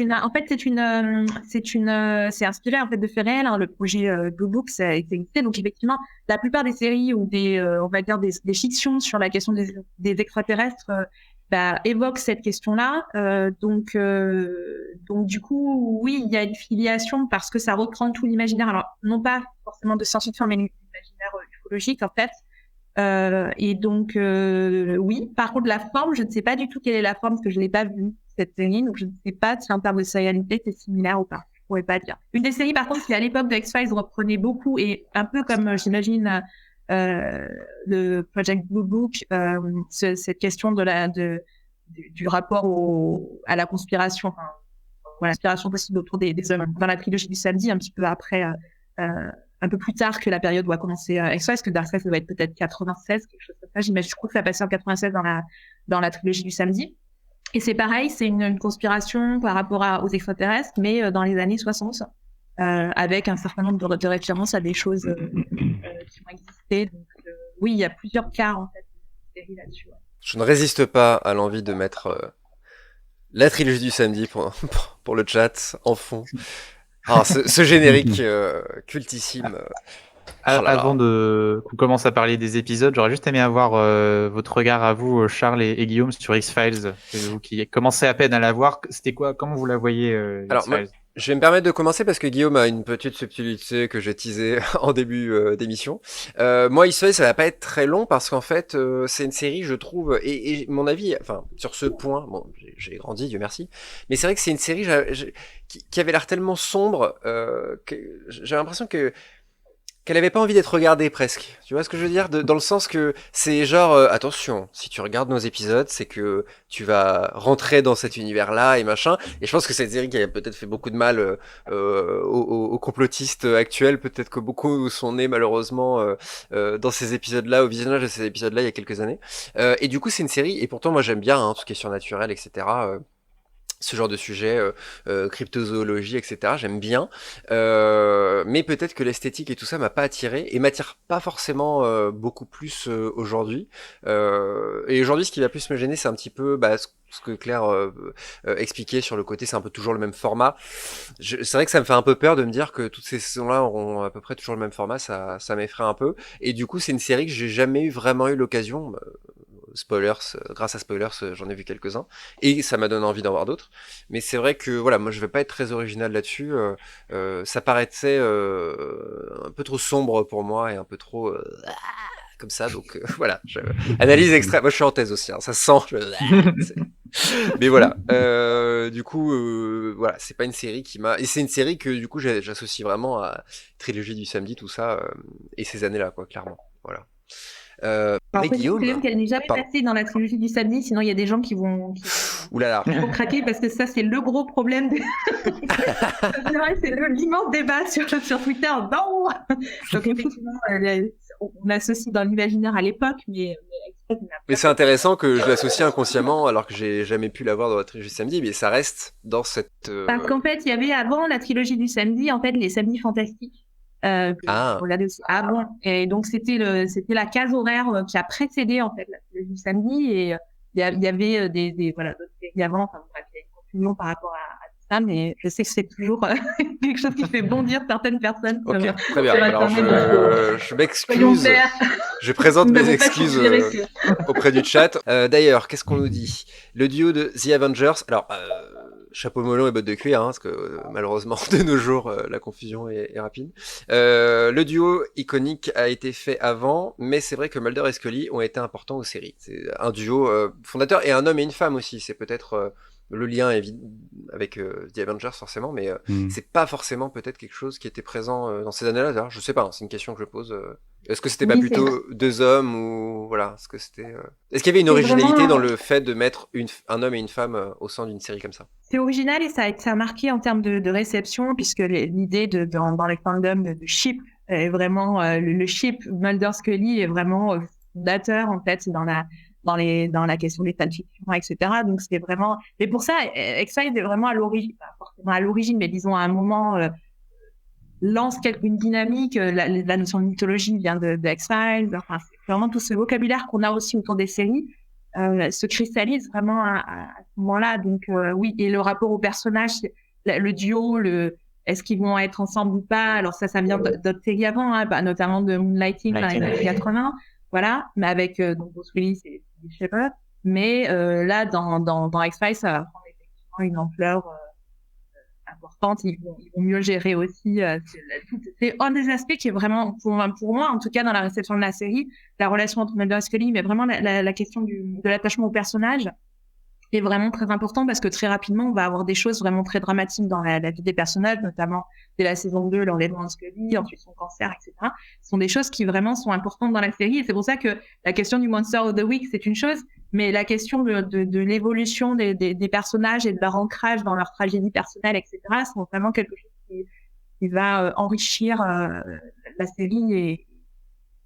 inspiré en fait de faits réels. Hein, le projet Blue Book, ça a existé. Donc, effectivement, la plupart des séries ou on va dire des fictions sur la question des extraterrestres évoquent cette question-là. Donc, du coup, oui, il y a une filiation parce que ça reprend tout l'imaginaire. Alors, non pas forcément de science-fiction, mais l'imaginaire ufologique, en fait. Et donc, oui. Par contre, la forme, je ne sais pas du tout quelle est la forme parce que je l'ai pas vue cette série, donc je ne sais pas si en termes de serialité c'est similaire ou pas. Je pourrais pas dire. Une des séries, par contre, qui à l'époque de X-Files reprenait beaucoup et un peu comme j'imagine le Project Blue Book, cette question du rapport à la conspiration, enfin, ou à l'inspiration possible autour des hommes dans la trilogie du samedi, un petit peu après. Un peu plus tard que la période où a commencé X-Files, parce que Dark Side, ça doit être peut-être 96, quelque chose comme ça. J'imagine, je crois que ça passait en 96 dans la trilogie du samedi. Et c'est pareil, c'est une conspiration par rapport aux extraterrestres, mais dans les années 60, avec un certain nombre de références à des choses qui ont existé. Donc, oui, il y a plusieurs cas, en fait, de séries là-dessus. Ouais. Je ne résiste pas à l'envie de mettre la trilogie du samedi pour le chat en fond. Ah, ce générique cultissime. Avant qu'on commence à parler des épisodes, j'aurais juste aimé avoir votre regard à vous, Charles et Guillaume, sur X-Files. Vous qui commencez à peine à la voir, c'était quoi? Comment vous la voyez, Alors, moi, je vais me permettre de commencer parce que Guillaume a une petite subtilité que j'ai teasée en début d'émission. Moi, X-Files, ça va pas être très long parce qu'en fait, c'est une série, je trouve, et mon avis, enfin, sur ce point, bon, j'ai grandi, Dieu merci, mais c'est vrai que c'est une série qui avait l'air tellement sombre que j'ai l'impression qu'elle avait pas envie d'être regardée presque. Tu vois ce que je veux dire? Dans le sens que c'est genre, attention, si tu regardes nos épisodes, c'est que tu vas rentrer dans cet univers-là et machin. Et je pense que cette série qui a peut-être fait beaucoup de mal aux complotistes actuels, peut-être que beaucoup sont nés malheureusement dans ces épisodes-là, au visionnage de ces épisodes-là il y a quelques années. Et du coup, c'est une série, et pourtant moi j'aime bien tout ce qui est surnaturel, etc. Ce genre de sujet, cryptozoologie, etc. J'aime bien, mais peut-être que l'esthétique et tout ça m'a pas attiré et m'attire pas forcément beaucoup plus aujourd'hui. Et aujourd'hui, ce qui va plus me gêner, c'est un petit peu ce que Claire expliquait sur le côté, c'est un peu toujours le même format. C'est vrai que ça me fait un peu peur de me dire que toutes ces saisons-là auront à peu près toujours le même format, ça m'effraie un peu. Et du coup, c'est une série que j'ai jamais vraiment eu l'occasion. Spoilers, grâce à Spoilers, j'en ai vu quelques-uns et ça m'a donné envie d'en voir d'autres. Mais c'est vrai que voilà, moi je vais pas être très original là-dessus. Ça paraissait un peu trop sombre pour moi et un peu trop comme ça. Donc voilà, analyse extrême. Moi je suis en thèse aussi, hein, ça se sent. Mais voilà. Du coup, voilà, c'est pas une série qui m'a. Et c'est une série que du coup j'associe vraiment à Trilogie du samedi, tout ça et ces années-là, quoi, clairement. Voilà. Alors, Guillaume, qu'elle n'est jamais passée dans la trilogie du samedi, sinon il y a des gens qui vont craquer parce que ça c'est le gros problème. C'est vrai, c'est l'immense débat sur Twitter. Non. Donc effectivement, on associe dans l'imaginaire à l'époque, mais c'est intéressant que je l'associe inconsciemment alors que j'ai jamais pu l'avoir dans la trilogie du samedi, mais ça reste dans cette. Parce qu'en fait, il y avait avant la trilogie du samedi, en fait, les samedis fantastiques. On regardait aussi avant, et donc c'était la case horaire qui a précédé en fait la trilogie du samedi, et il y avait d'autres séries avant, enfin bref, il y a une confusion par rapport à tout ça, mais je sais que c'est toujours quelque chose qui fait bondir certaines personnes. Ok, très bien. Alors je m'excuse, je présente mes excuses auprès du chat. D'ailleurs, qu'est-ce qu'on nous dit? Le duo de The Avengers, alors chapeau melon et bottes de cuir, hein, parce que malheureusement de nos jours la confusion est rapide. Le duo iconique a été fait avant, mais c'est vrai que Mulder et Scully ont été importants aux séries. C'est un duo fondateur, et un homme et une femme aussi. C'est peut-être le lien avec The Avengers forcément, mais c'est pas forcément peut-être quelque chose qui était présent dans ces années-là. D'ailleurs, je sais pas, hein, c'est une question que je pose. Est-ce que c'était pas plutôt deux hommes, ou voilà, est-ce que c'était est-ce qu'il y avait une originalité dans le fait de mettre un homme et une femme au sein d'une série comme ça? C'est original, et ça a marqué en termes de réception, puisque l'idée dans les fandoms de ship est vraiment le ship Mulder Scully est vraiment fondateur en fait dans dans la question des fanfictions, etc. Donc c'est vraiment, mais pour ça, X-Files est vraiment à l'origine, pas forcément à l'origine, mais disons à un moment lance une dynamique. La notion de mythologie vient de X-Files. Enfin, c'est vraiment tout ce vocabulaire qu'on a aussi autour des séries se cristallise vraiment à ce moment-là. Donc oui, et le rapport aux personnages, le duo, est-ce qu'ils vont être ensemble ou pas? Alors ça vient d'autres séries avant, hein, notamment de Moonlighting dans les années 80, voilà, mais avec donc Bruce Willis et Steve Shepard. Mais là, dans X-Files, ça va prendre effectivement une ampleur importante. Ils vont mieux gérer aussi. C'est un des aspects qui est vraiment, pour moi, en tout cas dans la réception de la série, la relation entre Mulder et Scully, mais vraiment la question de l'attachement au personnage est vraiment très important parce que très rapidement, on va avoir des choses vraiment très dramatiques dans la vie des personnages, notamment dès la saison 2, l'enlèvement de Scully, ensuite son cancer, etc. Ce sont des choses qui vraiment sont importantes dans la série et c'est pour ça que la question du Monster of the Week, c'est une chose, mais la question de l'évolution des personnages et de leur ancrage dans leur tragédie personnelle, etc., sont vraiment quelque chose qui va enrichir la série et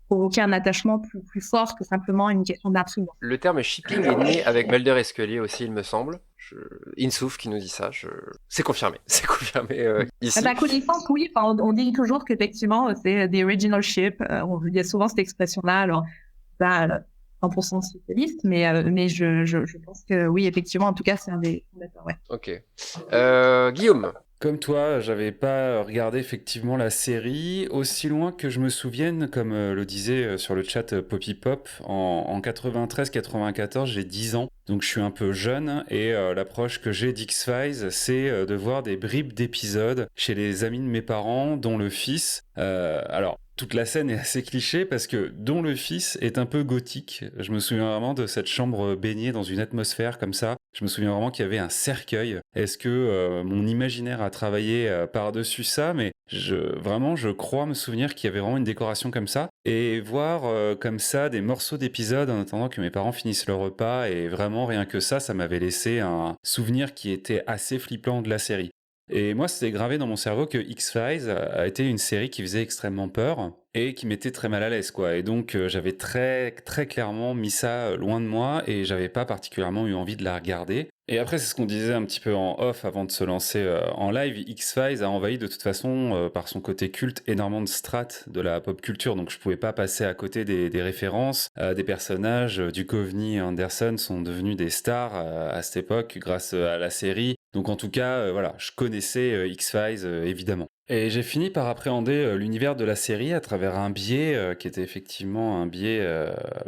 provoquer un attachement plus fort que simplement une question d'intrigue. Le terme shipping est né avec Mulder et Scully aussi, il me semble. Insouf qui nous dit ça, c'est confirmé. C'est confirmé ici. À ma connaissance, oui. Enfin, on dit toujours qu'effectivement, c'est the original ship. Il y a souvent cette expression-là. Alors, pas 100% spécialiste, mais je pense que oui, effectivement, en tout cas, c'est un des fondateurs. Ouais. Ok. Guillaume. Comme toi, j'avais pas regardé effectivement la série aussi loin que je me souvienne, comme le disait sur le chat Poppy Pop, en 93-94, j'ai 10 ans, donc je suis un peu jeune et l'approche que j'ai d'X-Files, c'est de voir des bribes d'épisodes chez les amis de mes parents, dont le fils. Alors, toute la scène est assez cliché parce que dont le fils est un peu gothique. Je me souviens vraiment de cette chambre baignée dans une atmosphère comme ça. Je me souviens vraiment qu'il y avait un cercueil. Est-ce que mon imaginaire a travaillé par-dessus ça? Mais je crois me souvenir qu'il y avait vraiment une décoration comme ça. Et voir comme ça des morceaux d'épisodes en attendant que mes parents finissent leur repas, et vraiment rien que ça m'avait laissé un souvenir qui était assez flippant de la série. Et moi, c'était gravé dans mon cerveau que X-Files a été une série qui faisait extrêmement peur et qui m'était très mal à l'aise, quoi. Et donc, j'avais très, très clairement mis ça loin de moi et j'avais pas particulièrement eu envie de la regarder. Et après, c'est ce qu'on disait un petit peu en off avant de se lancer en live. X-Files a envahi de toute façon, par son côté culte, énormément de strates de la pop culture. Donc, je pouvais pas passer à côté des références, des personnages. Duchovny et Anderson sont devenus des stars à cette époque grâce à la série. Donc en tout cas, voilà, je connaissais X-Files évidemment. Et j'ai fini par appréhender l'univers de la série à travers un biais qui était effectivement un biais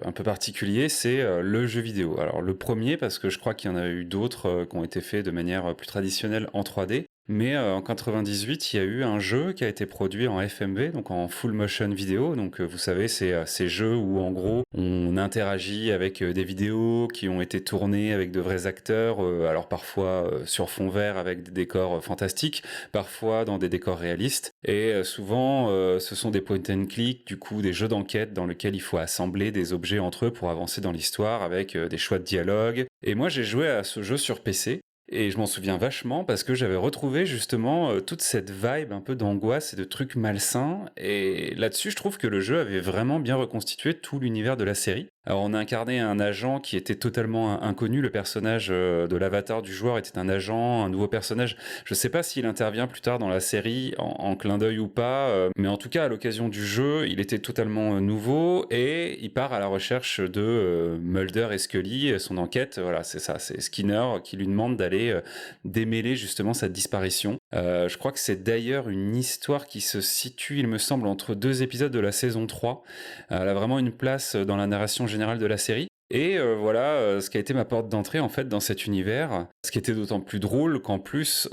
un peu particulier, c'est le jeu vidéo. Alors le premier, parce que je crois qu'il y en a eu d'autres qui ont été faits de manière plus traditionnelle en 3D. Mais en 98, il y a eu un jeu qui a été produit en FMV, donc en full motion vidéo. Donc vous savez, c'est ces jeux où en gros on interagit avec des vidéos qui ont été tournées avec de vrais acteurs, alors parfois sur fond vert avec des décors fantastiques, parfois dans des décors réalistes. Et souvent ce sont des point and click, du coup des jeux d'enquête dans lesquels il faut assembler des objets entre eux pour avancer dans l'histoire avec des choix de dialogue. Et moi j'ai joué à ce jeu sur PC. Et je m'en souviens vachement parce que j'avais retrouvé justement toute cette vibe un peu d'angoisse et de trucs malsains. Et là-dessus, je trouve que le jeu avait vraiment bien reconstitué tout l'univers de la série. Alors on a incarné un agent qui était totalement inconnu. Le personnage de l'avatar du joueur était un agent, un nouveau personnage. Je sais pas s'il intervient plus tard dans la série en clin d'œil ou pas, mais en tout cas à l'occasion du jeu, il était totalement nouveau et il part à la recherche de Mulder et Scully. Son enquête, voilà, c'est ça, c'est Skinner qui lui demande d'aller démêler justement cette disparition. Je crois que c'est d'ailleurs une histoire qui se situe, il me semble, entre 2 épisodes de la saison 3. Elle a vraiment une place dans la narration générale de la série. Et voilà ce qui a été ma porte d'entrée en fait dans cet univers. Ce qui était d'autant plus drôle qu'en plus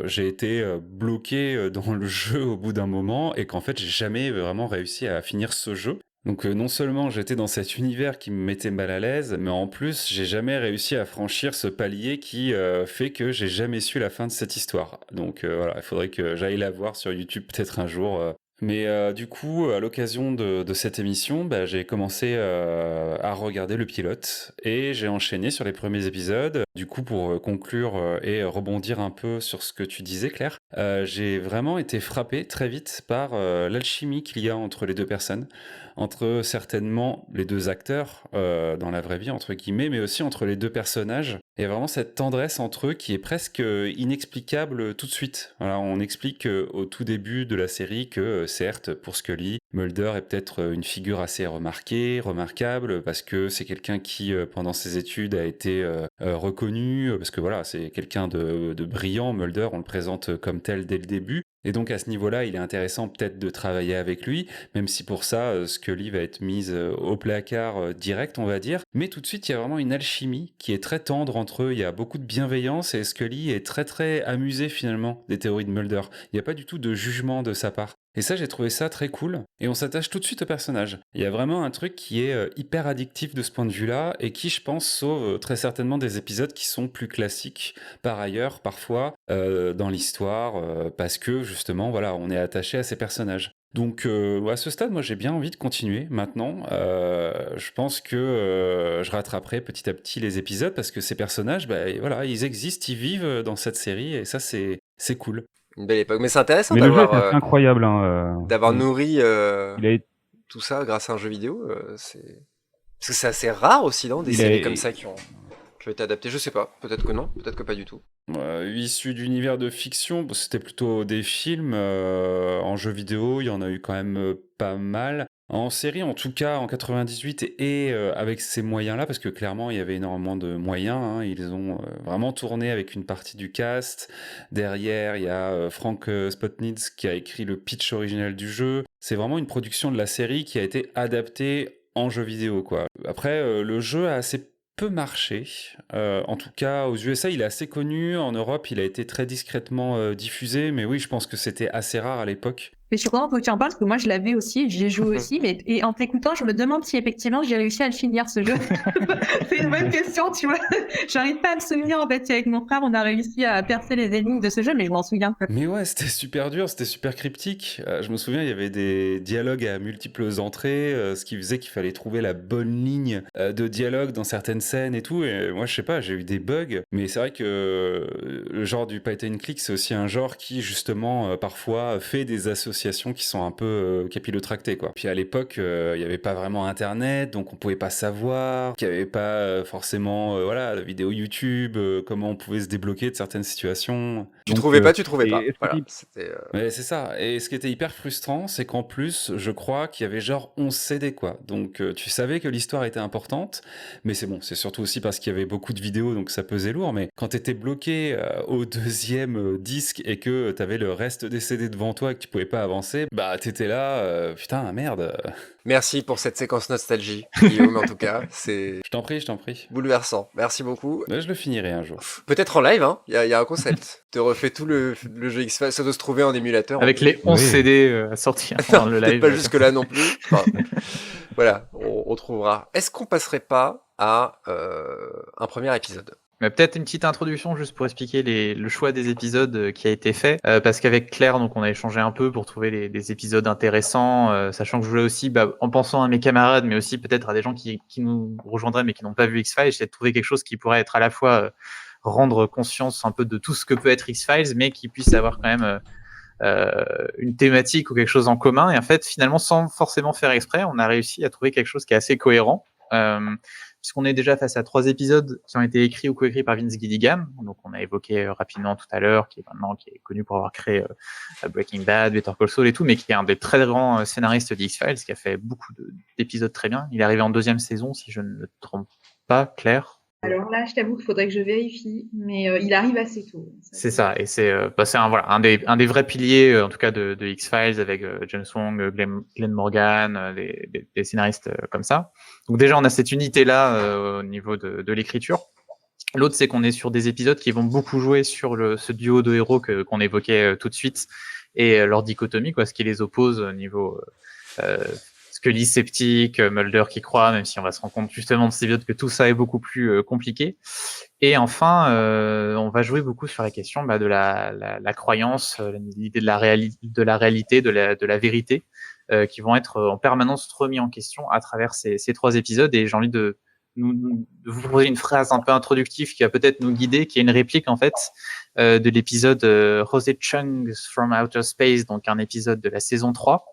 j'ai été bloqué dans le jeu au bout d'un moment et qu'en fait j'ai jamais vraiment réussi à finir ce jeu. Donc non seulement j'étais dans cet univers qui me mettait mal à l'aise, mais en plus j'ai jamais réussi à franchir ce palier qui fait que j'ai jamais su la fin de cette histoire. Donc voilà, il faudrait que j'aille la voir sur YouTube peut-être un jour. Mais du coup, à l'occasion de cette émission, bah, j'ai commencé à regarder le pilote et j'ai enchaîné sur les premiers épisodes. Du coup, pour conclure et rebondir un peu sur ce que tu disais, Claire, j'ai vraiment été frappé très vite par l'alchimie qu'il y a entre les deux personnes, entre certainement les deux acteurs dans la vraie vie, entre guillemets, mais aussi entre les deux personnages. Il y a vraiment cette tendresse entre eux qui est presque inexplicable tout de suite. Voilà, on explique au tout début de la série que certes, pour Scully, Mulder est peut-être une figure assez remarquable, parce que c'est quelqu'un qui, pendant ses études, a été reconnu, parce que voilà, c'est quelqu'un de brillant, Mulder, on le présente comme tel dès le début. Et donc à ce niveau-là, il est intéressant peut-être de travailler avec lui, même si pour ça, Scully va être mise au placard direct, on va dire. Mais tout de suite, il y a vraiment une alchimie qui est très tendre entre eux. Il y a beaucoup de bienveillance et Scully est très très amusé finalement des théories de Mulder. Il n'y a pas du tout de jugement de sa part. Et ça, j'ai trouvé ça très cool. Et on s'attache tout de suite au personnage. Il y a vraiment un truc qui est hyper addictif de ce point de vue-là et qui, je pense, sauve très certainement des épisodes qui sont plus classiques par ailleurs, parfois, dans l'histoire, parce que justement, voilà, on est attaché à ces personnages. Donc à ce stade, moi j'ai bien envie de continuer maintenant. Je pense que je rattraperai petit à petit les épisodes parce que ces personnages, bah, voilà, ils existent, ils vivent dans cette série et ça c'est cool. Une belle époque. Mais c'est intéressant Mais le jeu est d'avoir assez incroyable. d'avoir nourri Il a été- tout ça grâce à un jeu vidéo. C'est parce que c'est assez rare aussi, non, des Il séries a- comme ça qui ont été adaptées. Je sais pas. Peut-être que non. Peut-être que pas du tout. Issu d'univers de fiction, bon, c'était plutôt des films. En jeu vidéo, il y en a eu quand même pas mal. En série, en tout cas, en 98, et avec ces moyens-là, parce que clairement, il y avait énormément de moyens. Hein, ils ont vraiment tourné avec une partie du cast. Derrière, il y a Frank Spotnitz qui a écrit le pitch original du jeu. C'est vraiment une production de la série qui a été adaptée en jeu vidéo, quoi. Après, le jeu a assez peu marché. En tout cas, aux USA, il est assez connu. En Europe, il a été très discrètement diffusé. Mais oui, je pense que c'était assez rare à l'époque. Mais je suis contente que tu en parles parce que moi je l'avais aussi, j'y ai joué aussi, et en t'écoutant, je me demande si effectivement j'ai réussi à le finir ce jeu. C'est une bonne question, tu vois. J'arrive pas à me souvenir en fait si avec mon frère on a réussi à percer les énigmes de ce jeu, mais je m'en souviens pas. Mais ouais, c'était super dur, c'était super cryptique. Je me souviens, il y avait des dialogues à multiples entrées, ce qui faisait qu'il fallait trouver la bonne ligne de dialogue dans certaines scènes et tout. Et moi, je sais pas, j'ai eu des bugs. Mais c'est vrai que le genre du point and click, c'est aussi un genre qui, justement, parfois fait des associations qui sont un peu capillotractées, quoi. Puis à l'époque, il n'y avait pas vraiment Internet, donc on pouvait pas savoir, qu'il n'y avait pas forcément, voilà, la vidéo YouTube, comment on pouvait se débloquer de certaines situations. Tu Donc, trouvais pas, tu trouvais et pas. est-ce que Voilà. tu- C'était. Ouais, c'est ça. Et ce qui était hyper frustrant, c'est qu'en plus, je crois qu'il y avait genre 11 CD, quoi. Donc, tu savais que l'histoire était importante, mais c'est bon, c'est surtout aussi parce qu'il y avait beaucoup de vidéos, donc ça pesait lourd. Mais quand t'étais bloqué au deuxième disque et que t'avais le reste des CD devant toi et que tu pouvais pas avancer, bah t'étais là, putain, merde. Merci pour cette séquence nostalgie, Guillaume. En tout cas, c'est Je t'en prie, je t'en prie. bouleversant. Merci beaucoup. Ouais, je le finirai un jour. Peut-être en live, hein. Il y a un concept. Te refais tout le jeu X-Files. Ça doit se trouver en émulateur. Avec les 11 Oui. CD à sortir dans le Peut-être live. pas jusque-là non plus. Enfin, voilà, on trouvera. Est-ce qu'on passerait pas à un premier épisode? Mais peut-être une petite introduction juste pour expliquer le choix des épisodes qui a été fait, parce qu'avec Claire, donc on a échangé un peu pour trouver des épisodes intéressants, sachant que je voulais aussi, en pensant à mes camarades, mais aussi peut-être à des gens qui nous rejoindraient mais qui n'ont pas vu X-Files, j'essaie de trouver quelque chose qui pourrait être à la fois rendre conscience un peu de tout ce que peut être X-Files, mais qui puisse avoir quand même une thématique ou quelque chose en commun. Et en fait, finalement, sans forcément faire exprès, on a réussi à trouver quelque chose qui est assez cohérent. Puisqu'on est déjà face à 3 épisodes qui ont été écrits ou coécrits par Vince Gilligan, donc on a évoqué rapidement tout à l'heure, qui est connu pour avoir créé Breaking Bad, Better Call Saul et tout, mais qui est un des très grands scénaristes d'X-Files, qui a fait beaucoup d'épisodes très bien. Il est arrivé en 2e saison, si je ne me trompe pas, Claire. Alors là, je t'avoue qu'il faudrait que je vérifie, mais il arrive assez tôt. C'est ça, et c'est un des vrais piliers, en tout cas de X-Files, avec James Wong, Glenn Morgan, des scénaristes comme ça. Donc déjà, on a cette unité-là au niveau de l'écriture. L'autre, c'est qu'on est sur des épisodes qui vont beaucoup jouer sur ce duo de héros qu'on évoquait tout de suite, et leur dichotomie, ce qui les oppose au niveau Scully sceptique, Mulder qui croit, même si on va se rendre compte justement de cet épisode que tout ça est beaucoup plus compliqué. Et enfin, on va jouer beaucoup sur la question de la croyance, l'idée de la réalité, de la vérité, qui vont être en permanence remis en question à travers ces 3 épisodes. Et j'ai envie de vous proposer une phrase un peu introductive qui va peut-être nous guider, qui est une réplique en fait de l'épisode Rosette Chunks from Outer Space, donc un épisode de la saison 3,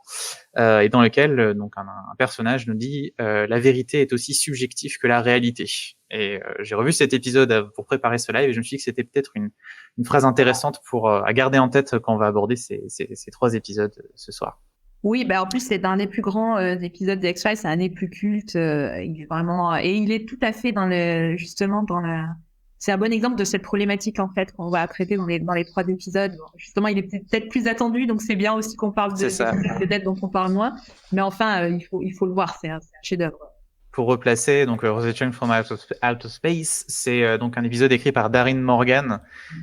et dans lequel donc un personnage nous dit la vérité est aussi subjective que la réalité. Et j'ai revu cet épisode pour préparer ce live et je me suis dit que c'était peut-être une phrase intéressante à garder en tête quand on va aborder ces 3 épisodes ce soir. Oui, en plus, c'est un des plus grands épisodes de X-Files, c'est un des plus cultes. Il est vraiment, et il est tout à fait c'est un bon exemple de cette problématique, en fait, qu'on va traiter dans les 3 épisodes. Bon, justement, il est peut-être plus attendu, donc c'est bien aussi qu'on parle de peut-être dont on parle moins. Mais enfin, il faut le voir, c'est un chef-d'œuvre. Pour replacer, donc Rosette Chunks from Outer Space, c'est donc un épisode écrit par Darin Morgan,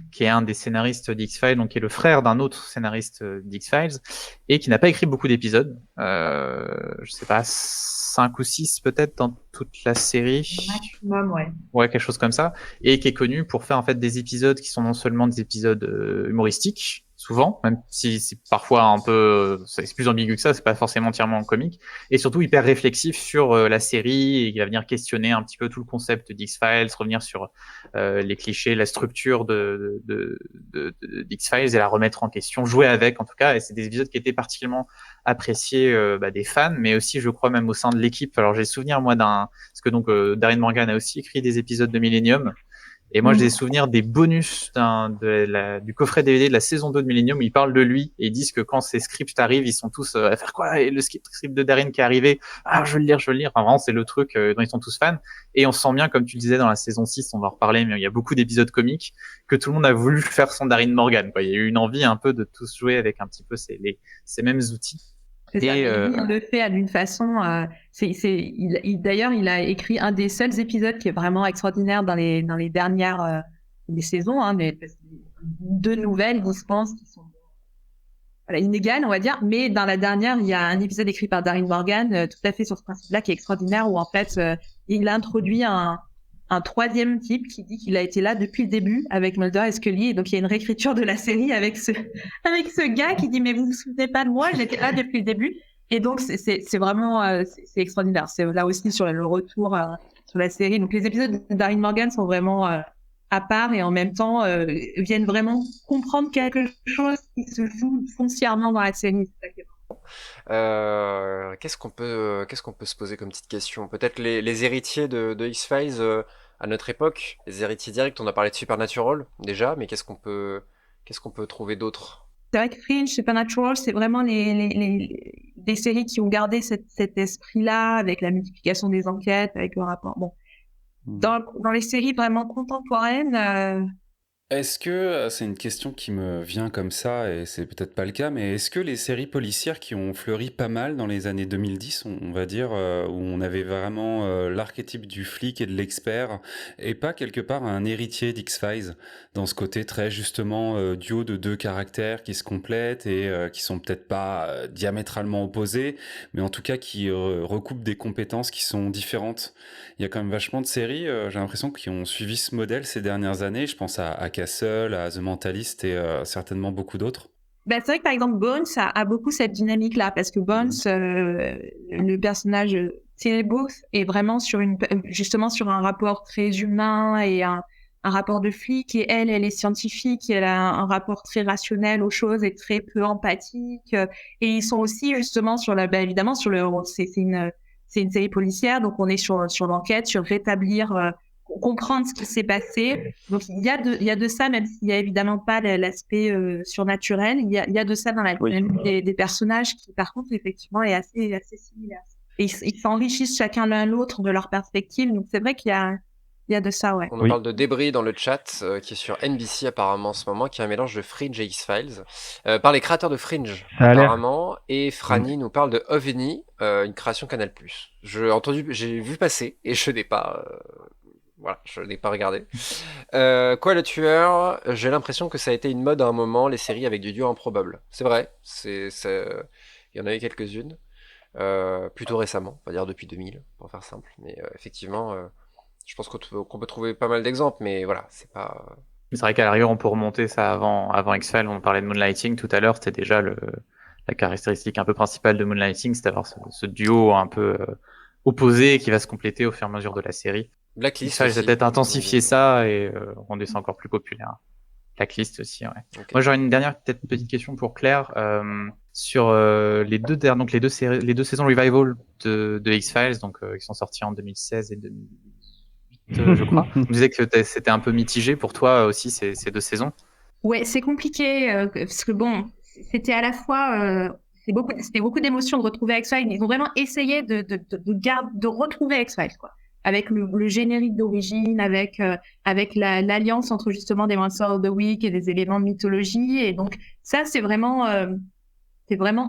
qui est un des scénaristes d'X-Files, donc qui est le frère d'un autre scénariste d'X-Files, et qui n'a pas écrit beaucoup d'épisodes. Je sais pas, 5 ou 6 peut-être dans toute la série. Maximum, ouais. Ouais, quelque chose comme ça. Et qui est connu pour faire en fait des épisodes qui sont non seulement des épisodes humoristiques, souvent, même si c'est parfois un peu, c'est plus ambigu que ça, c'est pas forcément entièrement comique, et surtout hyper réflexif sur la série, et il va venir questionner un petit peu tout le concept d'X-Files, revenir sur les clichés, la structure d'X-Files et la remettre en question, jouer avec en tout cas, et c'est des épisodes qui étaient particulièrement appréciés des fans, mais aussi je crois même au sein de l'équipe. Alors j'ai souvenir moi parce que donc Darin Morgan a aussi écrit des épisodes de Millennium. Et moi, j'ai des souvenirs des bonus du coffret DVD de la saison 2 de Millennium où ils parlent de lui et ils disent que quand ces scripts arrivent, ils sont tous à faire quoi? Et le script de Darin qui est arrivé, je veux le lire. Enfin, vraiment, c'est le truc dont ils sont tous fans. Et on sent bien, comme tu le disais dans la saison 6, on va en reparler, mais il y a beaucoup d'épisodes comiques, que tout le monde a voulu faire son Darin Morgan, quoi. Il y a eu une envie un peu de tous jouer avec un petit peu ces mêmes outils. Il le fait d'une façon. D'ailleurs, il a écrit un des seuls épisodes qui est vraiment extraordinaire dans les dernières des saisons, mais 2 nouvelles, je pense, qui sont inégales, on va dire. Mais dans la dernière, il y a un épisode écrit par Darin Morgan, tout à fait sur ce principe-là, qui est extraordinaire, où en fait, il a introduit un 3e type qui dit qu'il a été là depuis le début avec Mulder et Scully, et donc il y a une réécriture de la série avec ce gars qui dit mais vous vous souvenez pas de moi, j'étais là depuis le début. Et donc c'est vraiment c'est extraordinaire. C'est là aussi sur le retour sur la série. Donc les épisodes de Darin Morgan sont vraiment à part et en même temps viennent vraiment comprendre quelque chose qui se joue foncièrement dans la série. Qu'est-ce qu'on peut se poser comme petite question? Peut-être les héritiers de X-Files à notre époque, les héritiers directs. On a parlé de Supernatural déjà, mais qu'est-ce qu'on peut trouver d'autre? C'est vrai que Fringe, Supernatural, c'est vraiment des séries qui ont gardé cet esprit-là avec la multiplication des enquêtes, avec le rapport. Bon, dans les séries vraiment contemporaines. Est-ce que, c'est une question qui me vient comme ça, et c'est peut-être pas le cas, mais est-ce que les séries policières qui ont fleuri pas mal dans les années 2010, on va dire, où on avait vraiment l'archétype du flic et de l'expert, et pas quelque part un héritier d'X-Files, dans ce côté très justement duo de 2 caractères qui se complètent et qui sont peut-être pas diamétralement opposés, mais en tout cas qui recoupent des compétences qui sont différentes. Il y a quand même vachement de séries, j'ai l'impression, qui ont suivi ce modèle ces dernières années. Je pense à Castle, à The Mentalist et certainement beaucoup d'autres. C'est vrai que par exemple Bones a beaucoup cette dynamique-là, parce que Bones, le personnage Thierry Booth est vraiment justement sur un rapport très humain et un rapport de flic, et elle est scientifique, elle a un rapport très rationnel aux choses et très peu empathique. Et ils sont aussi justement évidemment sur le, c'est une série policière, donc on est sur l'enquête, sur rétablir, comprendre ce qui s'est passé. Donc il y a de ça, même s'il y a évidemment pas l'aspect surnaturel, il y a de ça dans la dynamique des personnages qui par contre effectivement est assez similaire. Et ils s'enrichissent chacun l'un l'autre de leur perspective, donc c'est vrai qu'il y a de ça, ouais. On nous parle de Débris dans le chat, qui est sur NBC apparemment en ce moment, qui est un mélange de Fringe et X-Files, par les créateurs de Fringe apparemment, et Franny nous parle de OVNI, une création Canal+. J'ai vu passer, et je n'ai pas... je n'ai pas regardé. Quoi le tueur? J'ai l'impression que ça a été une mode à un moment, les séries avec du duo improbable. C'est vrai, il y en avait quelques-unes, plutôt récemment, on va dire depuis 2000, pour faire simple. Mais effectivement, Je pense qu'on peut trouver pas mal d'exemples, mais voilà, c'est pas. Mais c'est vrai qu'à la rigueur, on peut remonter ça avant X-Files. On parlait de Moonlighting tout à l'heure. C'était déjà la caractéristique un peu principale de Moonlighting, c'est d'avoir ce duo un peu opposé qui va se compléter au fur et à mesure de la série. Blacklist X-Files a aussi. peut-être intensifié ça et rendu ça encore plus populaire. Blacklist aussi, ouais. Ok. Moi, j'aurais une dernière peut-être petite question pour Claire sur les deux saisons revival de X-Files, donc qui sont sorties en 2016 et 2008, je crois. Tu me disais que c'était un peu mitigé pour toi aussi ces deux saisons. Ouais, c'est compliqué parce que bon, c'était à la fois c'était beaucoup d'émotions de retrouver X-Files. Ils ont vraiment essayé de retrouver X-Files, quoi, avec le générique d'origine, avec l'alliance entre justement des Monsters of the Week et des éléments de mythologie. Et donc ça, c'est vraiment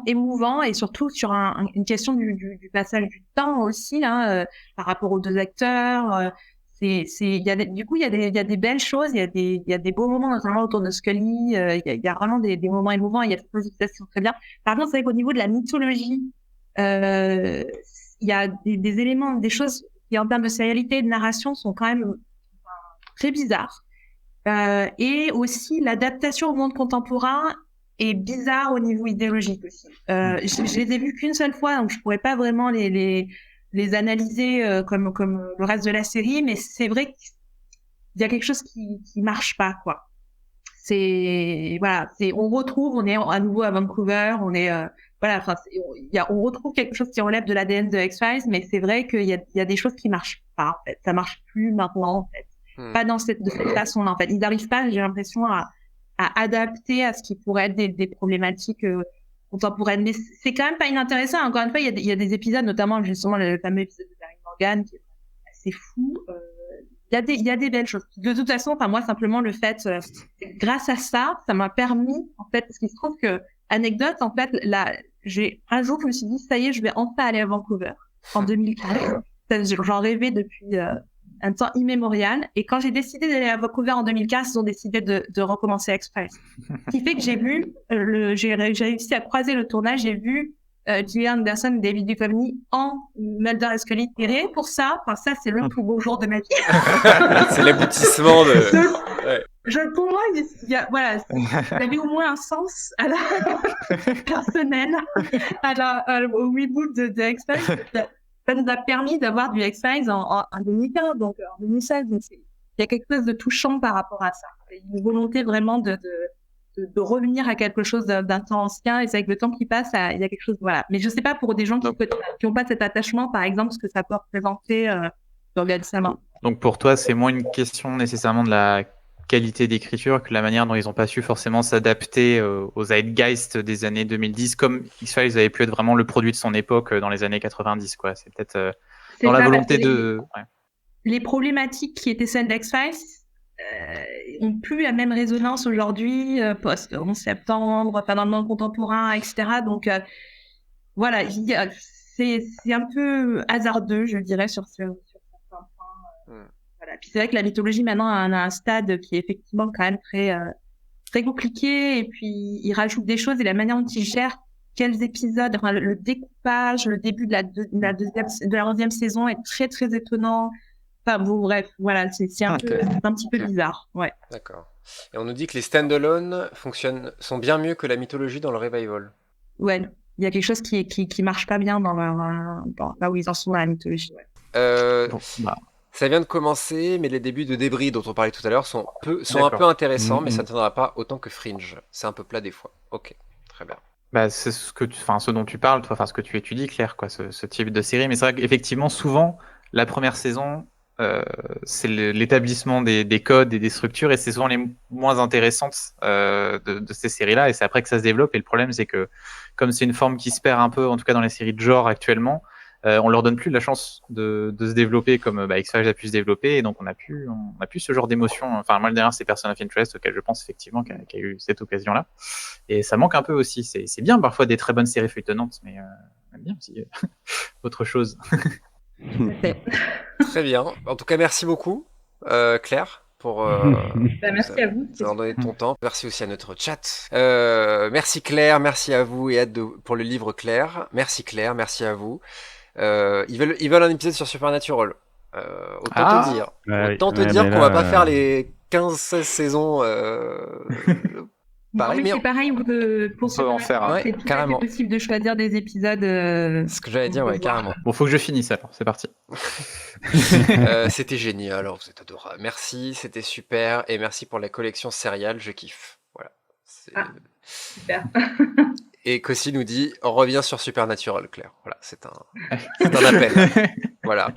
émouvant, et surtout sur une question du passage du temps aussi là, par rapport aux deux acteurs. Du coup, il y a des belles choses, il y a des beaux moments, notamment autour de Scully. Il y a vraiment des moments émouvants, il y a des choses qui sont très bien. Par contre, c'est vrai qu'au niveau de la mythologie, il y a des éléments, des choses qui, en termes de sérialité et de narration, sont quand même très bizarres. Et aussi, l'adaptation au monde contemporain est bizarre au niveau idéologique aussi. Je les ai vus qu'une seule fois, donc je pourrais pas vraiment les analyser comme le reste de la série, mais c'est vrai qu'il y a quelque chose qui marche pas, quoi. On est à nouveau à Vancouver, on retrouve quelque chose qui relève de l'ADN de X-Files, mais c'est vrai qu'il y a des choses qui marchent pas, en fait. Ça marche plus maintenant, en fait. Pas de cette façon-là, en fait. Ils n'arrivent pas, j'ai l'impression, à adapter à ce qui pourrait être des problématiques contemporaines. Mais c'est quand même pas inintéressant. Encore une fois, il y a des épisodes, notamment justement le fameux épisode de Barry Morgan, qui est assez fou. Il y a des belles choses. De toute façon, moi, simplement le fait, grâce à ça, ça m'a permis, en fait, parce qu'il se trouve que, anecdote, en fait, un jour, je me suis dit, ça y est, je vais enfin aller à Vancouver, en 2004. J'en rêvais depuis un temps immémorial. Et quand j'ai décidé d'aller à Vancouver en 2015, ils ont décidé de recommencer Express. Ce qui fait que j'ai réussi à croiser le tournage, j'ai vu Gillian Anderson et David Duchovny en Mulder et Scully. Et rien que pour ça, ça c'est le plus beau jour de ma vie. C'est l'aboutissement de... Ouais. Pour moi, ça avait au moins un sens à la personnel, au reboot de X-Files. Ça nous a permis d'avoir du X-Files en 2015, donc en 2016. Donc il y a quelque chose de touchant par rapport à ça. Une volonté vraiment de revenir à quelque chose d'un temps ancien, et c'est avec le temps qui passe, il y a quelque chose, voilà. Mais je sais pas pour des gens qui n'ont pas cet attachement, par exemple, ce que ça peut représenter dans le cinéma. Donc pour toi, c'est moins une question nécessairement de la qualité d'écriture que la manière dont ils n'ont pas su forcément s'adapter aux zeitgeist des années 2010, comme X-Files avait pu être vraiment le produit de son époque dans les années 90, quoi. C'est peut-être dans la volonté de... Ouais. Les problématiques qui étaient celles d'X-Files n'ont plus la même résonance aujourd'hui, post-11 septembre, pas dans le monde contemporain, etc. Donc voilà, c'est un peu hasardeux, je dirais, sur certains points. Voilà. Puis c'est vrai que la mythologie maintenant a un stade qui est effectivement quand même très très compliqué, et puis il rajoute des choses, et la manière dont il gère quels épisodes, enfin, le découpage, le début de la 11e saison est très très étonnant. Enfin bon, bref, voilà, c'est un petit peu bizarre, ouais. D'accord. Et on nous dit que les stand-alone sont bien mieux que la mythologie dans le revival. Ouais, il y a quelque chose qui marche pas bien dans là où ils en sont dans la mythologie. Ouais. Ça vient de commencer, mais les débuts de Débris dont on parlait tout à l'heure sont un peu intéressants, mais ça ne tiendra pas autant que Fringe. C'est un peu plat des fois. Ok, très bien. Bah, c'est ce dont tu parles, toi, ce que tu étudies, Claire, quoi, ce type de série. Mais c'est vrai qu'effectivement, souvent, la première saison, c'est l'établissement des codes et des structures, et c'est souvent les moins intéressantes de ces séries-là, et c'est après que ça se développe. Et le problème, c'est que comme c'est une forme qui se perd un peu, en tout cas dans les séries de genre actuellement, on leur donne plus la chance de se développer comme X-Files a pu se développer, et donc on a plus ce genre d'émotion. Enfin, moi, le dernier, c'est Person of Interest, auquel je pense effectivement qu'il y a eu cette occasion-là, et ça manque un peu aussi. C'est bien parfois des très bonnes séries feuilletonnantes, mais on aime bien aussi autre chose. Très bien. En tout cas, merci beaucoup, Claire, pour merci à vous. d'avoir donné ton temps. Merci aussi à notre chat. Merci Claire, merci à vous, et hâte pour le livre Claire. Merci Claire, merci à vous. Ils veulent un épisode sur Supernatural. Autant te dire. Ouais, Autant te ouais, dire mais qu'on va là, pas faire les 15-16 saisons Non, pareil, mais mais c'est pareil pour on peut en faire un. Ouais, c'est tout à fait carrément. possible de choisir des épisodes. ce que j'allais dire, qu'on ouais, peut voir. carrément. Bon, faut que je finisse alors, c'est parti. C'était génial, alors vous êtes adorable. Merci, c'était super, et merci pour la collection céréales, je kiffe. Voilà. Ah. Super. Et Kossi nous dit, on revient sur Supernatural, Claire. Voilà, c'est un appel. Voilà.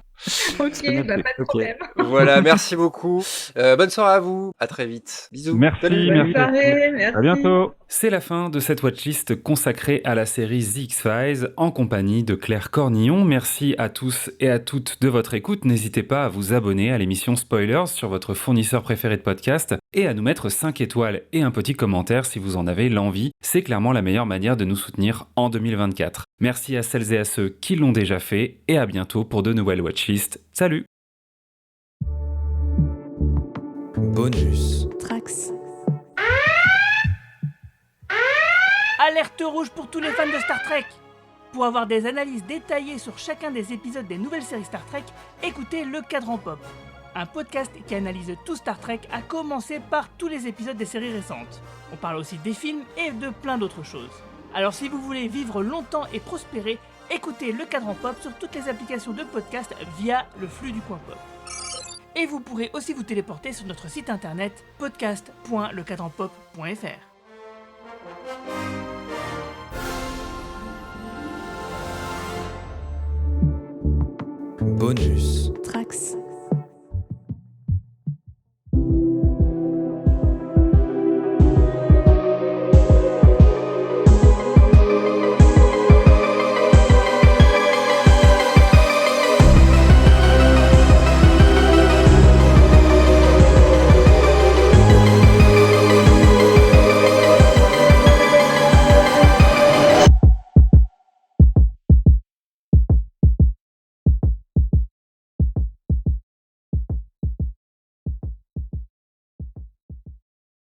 Ok, bah, pas de problème. Voilà, merci beaucoup. Bonne soirée à vous. À très vite. Bisous. Merci, Salut. Bonne merci. soirée, merci. À bientôt. C'est la fin de cette watchlist consacrée à la série The X-Files en compagnie de Claire Cornillon. Merci à tous et à toutes de votre écoute. N'hésitez pas à vous abonner à l'émission Spoilers sur votre fournisseur préféré de podcast et à nous mettre 5 étoiles et un petit commentaire si vous en avez l'envie. C'est clairement la meilleure manière de nous soutenir en 2024. Merci à celles et à ceux qui l'ont déjà fait et à bientôt pour de nouvelles watchlists. Salut! Bonus. Trax. Alerte rouge pour tous les fans de Star Trek! Pour avoir des analyses détaillées sur chacun des épisodes des nouvelles séries Star Trek, écoutez Le Cadran Pop, un podcast qui analyse tout Star Trek, à commencer par tous les épisodes des séries récentes. On parle aussi des films et de plein d'autres choses. Alors si vous voulez vivre longtemps et prospérer, écoutez Le Cadran Pop sur toutes les applications de podcast via le flux du coin pop. Et vous pourrez aussi vous téléporter sur notre site internet podcast.lecadranpop.fr. Bonus. Trax.